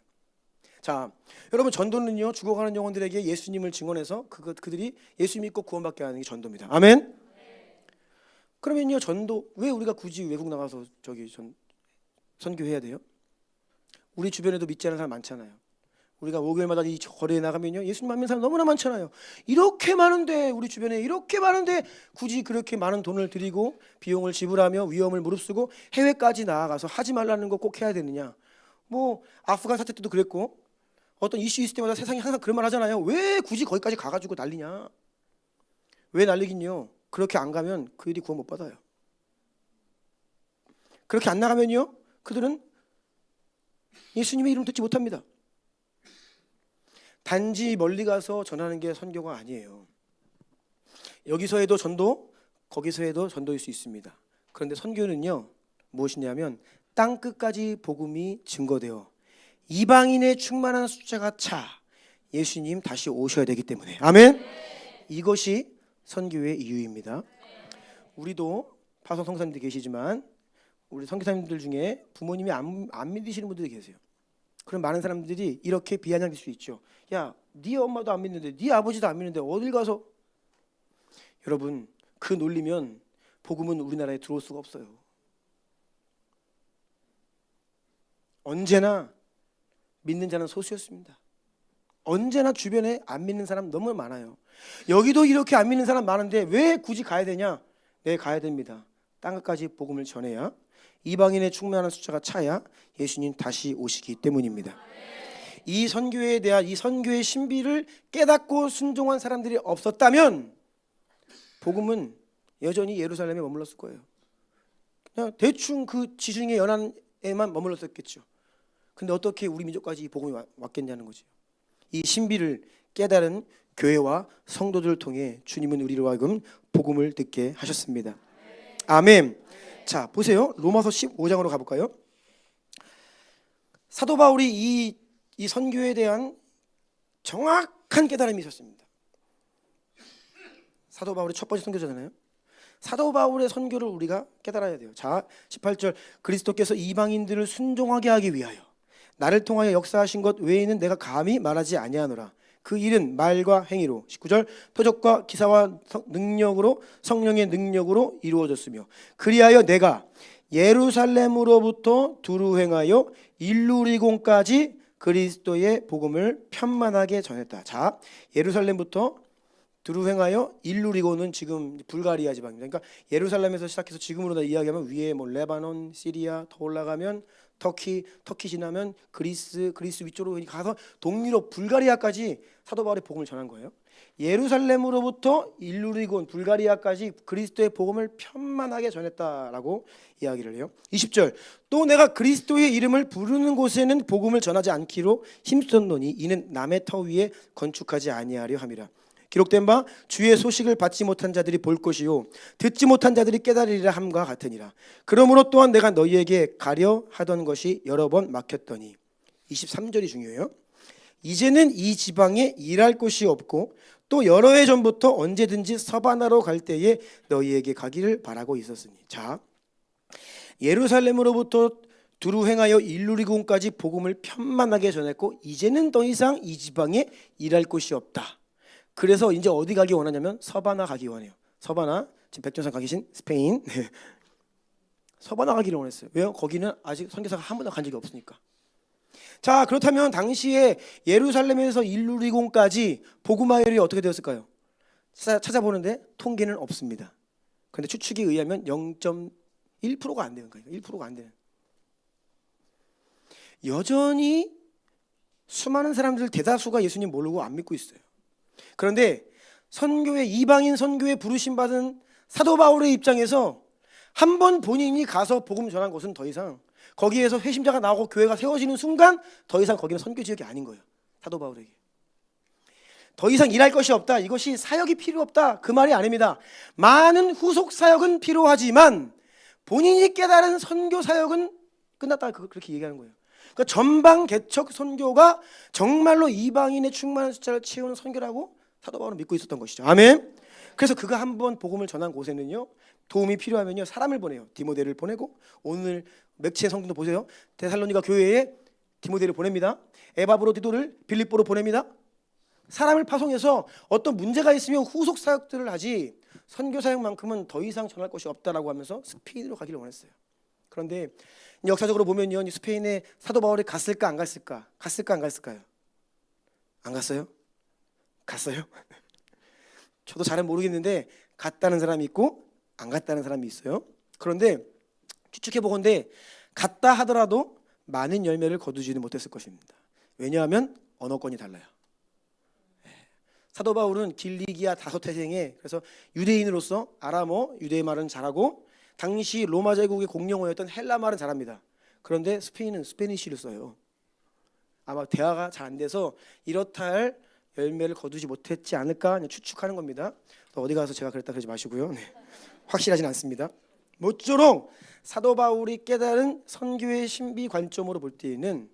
A: 자, 여러분, 전도는요 죽어가는 영혼들에게 예수님을 증언해서 그들이 예수 믿고 구원받게 하는 게 전도입니다. 아멘. 그러면요 전도, 왜 우리가 굳이 외국 나가서 선교해야 돼요? 우리 주변에도 믿지 않는 사람 많잖아요. 우리가 5개월마다 이 거리에 나가면요 예수님 안 믿는 사람 너무나 많잖아요. 이렇게 많은데, 우리 주변에 이렇게 많은데 굳이 그렇게 많은 돈을 들이고 비용을 지불하며 위험을 무릅쓰고 해외까지 나아가서 하지 말라는 거 꼭 해야 되느냐? 뭐 아프간 사태 때도 그랬고, 어떤 이슈 있을 때마다 세상이 항상 그런 말 하잖아요. 왜 굳이 거기까지 가가지고 난리냐? 왜 난리긴요? 그렇게 안 가면 그들이 구원 못 받아요. 그렇게 안 나가면요 그들은 예수님의 이름 듣지 못합니다. 단지 멀리 가서 전하는 게 선교가 아니에요. 여기서 해도 전도, 거기서 해도 전도일 수 있습니다. 그런데 선교는요 무엇이냐면, 땅 끝까지 복음이 증거되어 이방인의 충만한 숫자가 차 예수님 다시 오셔야 되기 때문에. 아멘. 이것이 선교의 이유입니다. 우리도 파송 성사님들 계시지만, 우리 선교사님들 중에 부모님이 안 믿으시는 분들이 계세요. 그럼 많은 사람들이 이렇게 비아냥될 수 있죠. 야, 네 엄마도 안 믿는데, 네 아버지도 안 믿는데 어딜 가서. 여러분, 그 논리면 복음은 우리나라에 들어올 수가 없어요. 언제나 믿는 자는 소수였습니다. 언제나 주변에 안 믿는 사람 너무 많아요. 여기도 이렇게 안 믿는 사람 많은데 왜 굳이 가야 되냐? 네, 가야 됩니다. 땅끝까지 복음을 전해야, 이방인의 충만한 숫자가 차야 예수님 다시 오시기 때문입니다. 이 선교에 대한, 이 선교의 신비를 깨닫고 순종한 사람들이 없었다면 복음은 여전히 예루살렘에 머물렀을 거예요. 그냥 대충 그 지중해 연안에만 머물렀었겠죠. 근데 어떻게 우리 민족까지 이 복음이 왔겠냐는 거죠. 이 신비를 깨달은 교회와 성도들을 통해 주님은 우리로 하여금 복음을 듣게 하셨습니다. 아멘. 자, 보세요. 로마서 15장으로 가볼까요? 사도 바울이 이 선교에 대한 정확한 깨달음이 있었습니다. 사도 바울의 첫 번째 선교잖아요. 사도 바울의 선교를 우리가 깨달아야 돼요. 자, 18절, 그리스도께서 이방인들을 순종하게 하기 위하여 나를 통하여 역사하신 것 외에는 내가 감히 말하지 아니하노라. 그 일은 말과 행위로, 19절, 표적과 기사와 능력으로, 성령의 능력으로 이루어졌으며 그리하여 내가 예루살렘으로부터 두루 행하여 일루리곤까지 그리스도의 복음을 편만하게 전했다. 자, 예루살렘부터 두루 행하여 일루리곤은 지금 불가리아 지방입니다. 그러니까 예루살렘에서 시작해서 지금으로 이야기하면 위에 뭐 레바논, 시리아 더 올라가면 터키 지나면 그리스 위쪽으로 가서 동유럽 불가리아까지 사도 바울이 복음을 전한 거예요. 예루살렘으로부터 일루리곤 불가리아까지 그리스도의 복음을 편만하게 전했다라고 이야기를 해요. 20절, 또 내가 그리스도의 이름을 부르는 곳에는 복음을 전하지 않기로 힘썼노니 이는 남의 터 위에 건축하지 아니하려 함이라. 기록된 바 주의 소식을 받지 못한 자들이 볼 것이요 듣지 못한 자들이 깨달으리라 함과 같으니라. 그러므로 또한 내가 너희에게 가려 하던 것이 여러 번 막혔더니. 23절이 중요해요. 이제는 이 지방에 일할 곳이 없고 또 여러 해 전부터 언제든지 서바나로 갈 때에 너희에게 가기를 바라고 있었으니. 자, 예루살렘으로부터 두루 행하여 일루리곤까지 복음을 편만하게 전했고 이제는 더 이상 이 지방에 일할 곳이 없다. 그래서 이제 어디 가기 원하냐면 서바나 가기 원해요. 서바나, 지금 백전선 가 계신 스페인. 서바나 가기를 원했어요. 왜요? 거기는 아직 선교사가 한 번도 간 적이 없으니까. 자, 그렇다면 당시에 예루살렘에서 일루리곤까지 복음화율이 어떻게 되었을까요? 찾아보는데 통계는 없습니다. 그런데 추측에 의하면 0.1%가 안 되는 거예요. 1%가 안 되는. 여전히 수많은 사람들 대다수가 예수님 모르고 안 믿고 있어요. 그런데 선교의 이방인 선교에 부르심 받은 사도 바울의 입장에서 한 번 본인이 가서 복음 전한 곳은 더 이상 거기에서 회심자가 나오고 교회가 세워지는 순간 더 이상 거기는 선교 지역이 아닌 거예요. 사도 바울에게 더 이상 일할 것이 없다. 이것이 사역이 필요 없다. 그 말이 아닙니다. 많은 후속 사역은 필요하지만 본인이 깨달은 선교 사역은 끝났다. 그렇게 얘기하는 거예요. 그러니까 전방 개척 선교가 정말로 이방인의 충만한 숫자를 채우는 선교라고 사도 바울은 믿고 있었던 것이죠. 아멘. 그래서 그가 한번 복음을 전한 곳에는요 도움이 필요하면요 사람을 보내요. 디모데를 보내고 오늘 맥치의 성도도 보세요. 데살로니가 교회에 디모데를 보냅니다. 에바브로 디도를 빌립보로 보냅니다. 사람을 파송해서 어떤 문제가 있으면 후속 사역들을 하지 선교 사역만큼은 더 이상 전할 것이 없다라고 하면서 스페인으로 가기를 원했어요. 그런데 역사적으로 보면요 스페인에 사도 바울이 갔을까 안 갔을까? 갔을까 안 갔을까요? 안 갔어요? 갔어요? 저도 잘은 모르겠는데 갔다는 사람이 있고 안 갔다는 사람이 있어요. 그런데 추측해 보건대 갔다 하더라도 많은 열매를 거두지는 못했을 것입니다. 왜냐하면 언어권이 달라요. 사도 바울은 길리기아 다섯 태생에 그래서 유대인으로서 아람어 유대의 말은 잘하고 당시 로마 제국의 공용어였던 헬라 말은 잘합니다. 그런데 스페인은 스페니쉬를 써요. 아마 대화가 잘 안 돼서 이렇다 할 열매를 거두지 못했지 않을까 추측하는 겁니다. 어디 가서 제가 그랬다 그러지 마시고요. 네. 확실하진 않습니다. 모쪼록 사도 바울이 깨달은 선교의 신비 관점으로 볼 때에는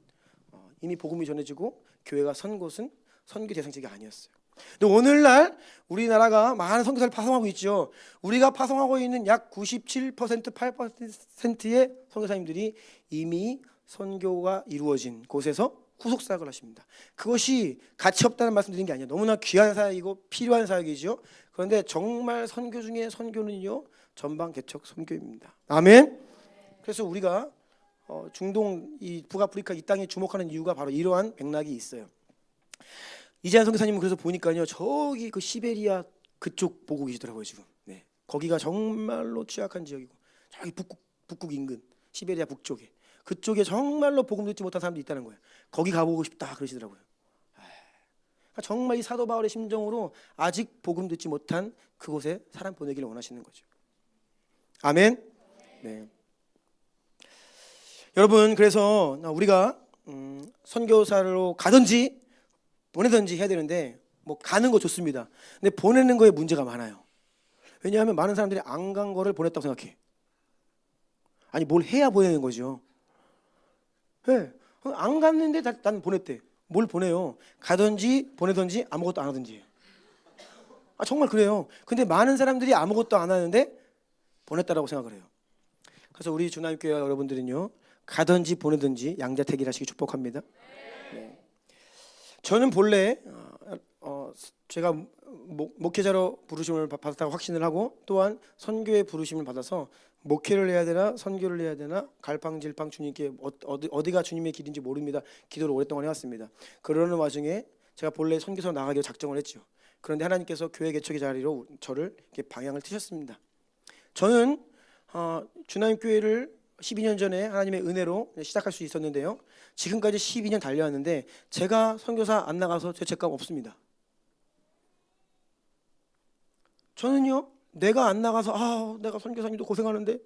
A: 이미 복음이 전해지고 교회가 선 곳은 선교 대상 지역이 아니었어요. 근데 오늘날 우리나라가 많은 선교사를 파송하고 있죠. 우리가 파송하고 있는 약 97%, 8%의 선교사님들이 이미 선교가 이루어진 곳에서 후속 사역을 하십니다. 그것이 가치 없다는 말씀 드리는 게 아니에요. 너무나 귀한 사역이고 필요한 사역이죠. 그런데 정말 선교 중에 선교는요 전방 개척 선교입니다. 아멘. 그래서 우리가 중동 이 북아프리카 이 땅에 주목하는 이유가 바로 이러한 맥락이 있어요. 이재한 선교사님은 그래서 보니까요 저기 그 시베리아 그쪽 보고 계시더라고요 지금. 네. 거기가 정말로 취약한 지역이고 저기 북극 인근 시베리아 북쪽에 그쪽에 정말로 복음 듣지 못한 사람도 있다는 거예요. 거기 가보고 싶다 그러시더라고요. 그러니까 정말 이 사도 바울의 심정으로 아직 복음 듣지 못한 그곳에 사람 보내기를 원하시는 거죠. 아멘. 네. 여러분 그래서 우리가 선교사로 가든지 보내든지 해야 되는데 뭐 가는 거 좋습니다. 근데 보내는 거에 문제가 많아요. 왜냐하면 많은 사람들이 안 간 거를 보냈다고 생각해. 아니 뭘 해야 보내는 거죠. 네. 안 갔는데 난 보냈대. 뭘 보내요? 가든지 보내든지 아무것도 안 하든지. 정말 그래요. 근데 많은 사람들이 아무것도 안 하는데 보냈다라고 생각을 해요. 그래서 우리 주나님교회 여러분들은요, 가든지 보내든지 양자택일 하시기 축복합니다. 네. 저는 본래 제가 목회자로 부르심을 받았다고 확신을 하고, 또한 선교의 부르심을 받아서 목회를 해야 되나 선교를 해야 되나 갈팡질팡 주님께 어디가 주님의 길인지 모릅니다. 기도를 오랫동안 해왔습니다. 그러는 와중에 제가 본래 선교사로 나가기로 작정을 했죠. 그런데 하나님께서 교회 개척의 자리로 저를 이렇게 방향을 트셨습니다. 저는 주나님 교회를 12년 전에 하나님의 은혜로 시작할 수 있었는데요. 지금까지 12년 달려왔는데 제가 선교사 안 나가서 죄책감 없습니다. 저는요, 내가 안 나가서 내가 선교사님도 고생하는데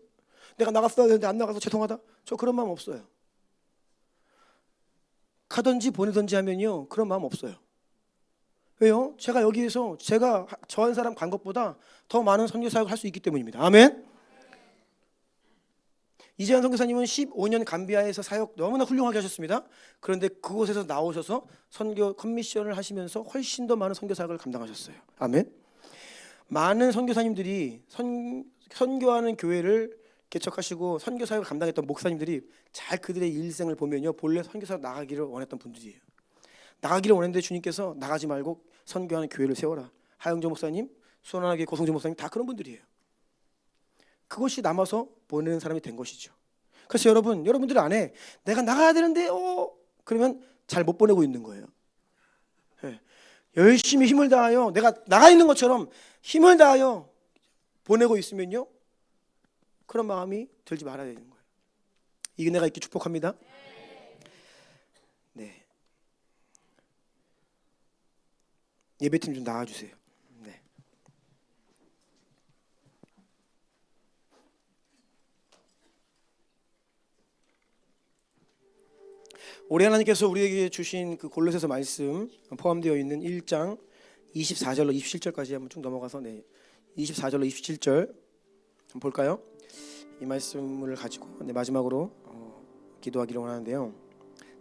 A: 내가 나갔어야 되는데 안 나가서 죄송하다, 저 그런 마음 없어요. 가든지 보내든지 하면요, 그런 마음 없어요. 왜요? 제가 여기에서 제가 저 한 사람 간 것보다 더 많은 선교 사역을 할 수 있기 때문입니다. 아멘. 이재현 선교사님은 15년 감비아에서 사역 너무나 훌륭하게 하셨습니다. 그런데 그곳에서 나오셔서 선교 커미션을 하시면서 훨씬 더 많은 선교 사역을 감당하셨어요. 아멘. 많은 선교사님들이 선교하는 교회를 개척하시고 선교 사역을 감당했던 목사님들이 잘 그들의 일생을 보면요, 본래 선교사 나가기를 원했던 분들이에요. 나가기를 원했는데 주님께서 나가지 말고 선교하는 교회를 세워라. 하영조 목사님, 수원하게 고성재 목사님 다 그런 분들이에요. 그것이 남아서 보내는 사람이 된 것이죠. 그래서 여러분들 안에 내가 나가야 되는데 그러면 잘 못 보내고 있는 거예요. 네. 열심히 힘을 다하여 내가 나가 있는 것처럼 힘을 다하여 보내고 있으면요, 그런 마음이 들지 말아야 되는 거예요. 이 은혜가 있기 축복합니다. 네. 예배팀 좀 나와주세요. 네. 올해 하나님께서 우리에게 주신 그 골로새서 말씀 포함되어 있는 1장 24절로 27절까지 한번 쭉 넘어가서 24절로 27절 한번 볼까요? 이 말씀을 가지고 마지막으로 기도하기를 원하는데요.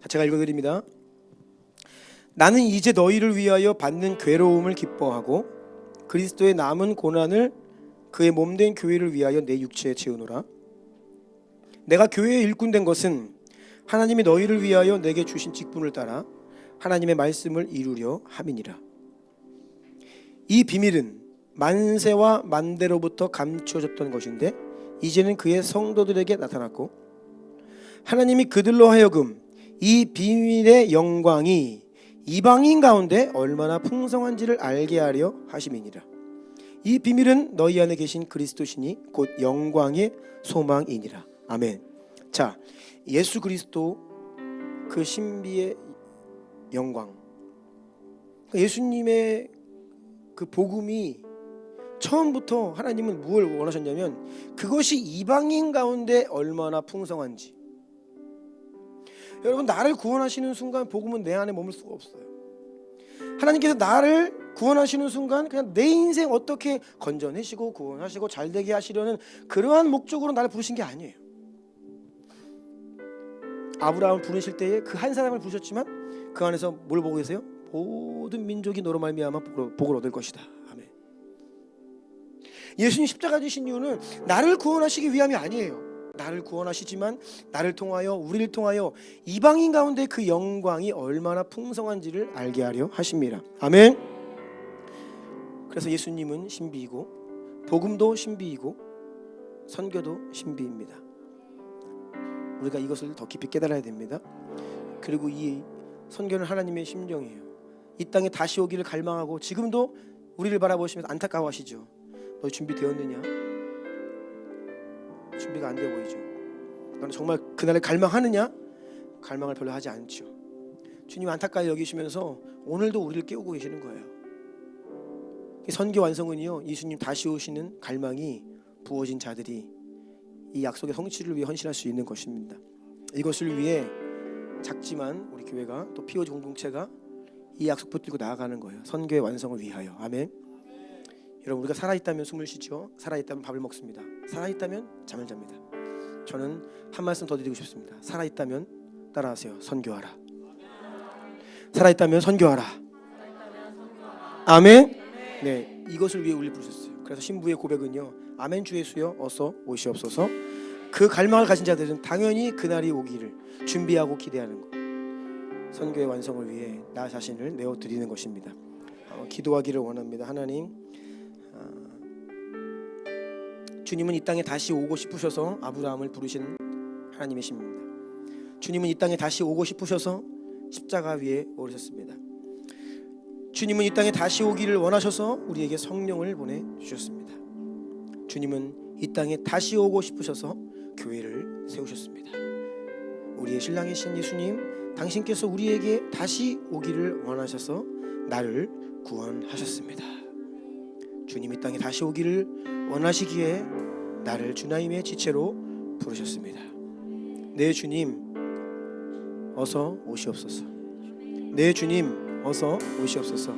A: 제가 읽어드립니다. 나는 이제 너희를 위하여 받는 괴로움을 기뻐하고 그리스도의 남은 고난을 그의 몸된 교회를 위하여 내 육체에 채우노라. 내가 교회의 일꾼 된 것은 하나님이 너희를 위하여 내게 주신 직분을 따라 하나님의 말씀을 이루려 함이니라. 이 비밀은 만세와 만대로부터 감추어졌던 것인데 이제는 그의 성도들에게 나타났고 하나님이 그들로 하여금 이 비밀의 영광이 이방인 가운데 얼마나 풍성한지를 알게 하려 하심이니라. 이 비밀은 너희 안에 계신 그리스도시니 곧 영광의 소망이니라. 아멘. 자, 예수 그리스도 그 신비의 영광, 예수님의 그 복음이 처음부터 하나님은 무엇을 원하셨냐면 그것이 이방인 가운데 얼마나 풍성한지. 여러분, 나를 구원하시는 순간 복음은 내 안에 머물 수가 없어요. 하나님께서 나를 구원하시는 순간 그냥 내 인생 어떻게 건져내시고 구원하시고 잘되게 하시려는 그러한 목적으로 나를 부르신 게 아니에요. 아브라함을 부르실 때에 그 한 사람을 부르셨지만 그 안에서 뭘 보고 계세요? 모든 민족이 너로 말미암아 복을 얻을 것이다. 아멘. 예수님 십자가 지신 이유는 나를 구원하시기 위함이 아니에요. 나를 구원하시지만 나를 통하여 우리를 통하여 이방인 가운데 그 영광이 얼마나 풍성한지를 알게 하려 하십니다. 아멘. 그래서 예수님은 신비이고 복음도 신비이고 선교도 신비입니다. 우리가 이것을 더 깊이 깨달아야 됩니다. 그리고 이 선교는 하나님의 심정이에요. 이 땅에 다시 오기를 갈망하고 지금도 우리를 바라보시면서 안타까워하시죠. 너 준비되었느냐? 준비가 안 돼 보이죠. 너는 정말 그날을 갈망하느냐? 갈망을 별로 하지 않죠. 주님 안타까이 여기시면서 오늘도 우리를 깨우고 계시는 거예요. 선교 완성은요, 예수님 다시 오시는 갈망이 부어진 자들이 이 약속의 성취를 위해 헌신할 수 있는 것입니다. 이것을 위해 작지만 우리 교회가 또 POG 공동체가 이 약속 붙들고 나아가는 거예요. 선교의 완성을 위하여. 아멘. 여러분, 우리가 살아있다면 숨을 쉬죠. 살아있다면 밥을 먹습니다. 살아있다면 잠을 잡니다. 저는 한 말씀 더 드리고 싶습니다. 살아있다면 따라하세요. 선교하라. 살아있다면 선교하라. 아멘. 네, 이것을 위해 우리 부르셨어요. 그래서 신부의 고백은요, 아멘 주 예수여 어서 오시옵소서. 그 갈망을 가진 자들은 당연히 그날이 오기를 준비하고 기대하는 것. 선교의 완성을 위해 나 자신을 내어드리는 것입니다. 기도하기를 원합니다. 하나님, 주님은 이 땅에 다시 오고 싶으셔서 아브라함을 부르신 하나님이십니다. 주님은 이 땅에 다시 오고 싶으셔서 십자가 위에 오르셨습니다. 주님은 이 땅에 다시 오기를 원하셔서 우리에게 성령을 보내주셨습니다. 주님은 이 땅에 다시 오고 싶으셔서 교회를 세우셨습니다. 우리의 신랑이신 예수님, 당신께서 우리에게 다시 오기를 원하셔서 나를 구원하셨습니다. 주님 이 땅에 다시 오기를 원하시기에 나를 주나님의 지체로 부르셨습니다. 네 주님 어서 오시옵소서. 네 주님 어서 오시옵소서.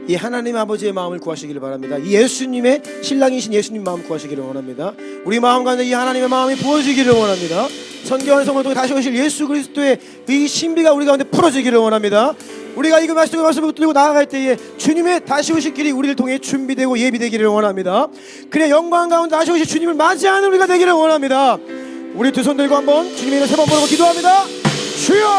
A: 이 하나님 아버지의 마음을 구하시기를 바랍니다. 이 예수님의 신랑이신 예수님 마음 구하시기를 원합니다. 우리 마음 가운데 이 하나님의 마음이 부어지기를 원합니다. 선교하는 성을 통해 다시 오실 예수 그리스도의 이 신비가 우리 가운데 풀어지기를 원합니다. 우리가 이 말씀을 붙들고 나아갈 때에 주님의 다시 오실 길이 우리를 통해 준비되고 예비되기를 원합니다. 그래 영광 가운데 다시 오실 주님을 맞이하는 우리가 되기를 원합니다. 우리 두 손 들고 한번 주님의 이름 세 번 부르고 기도합니다. 주여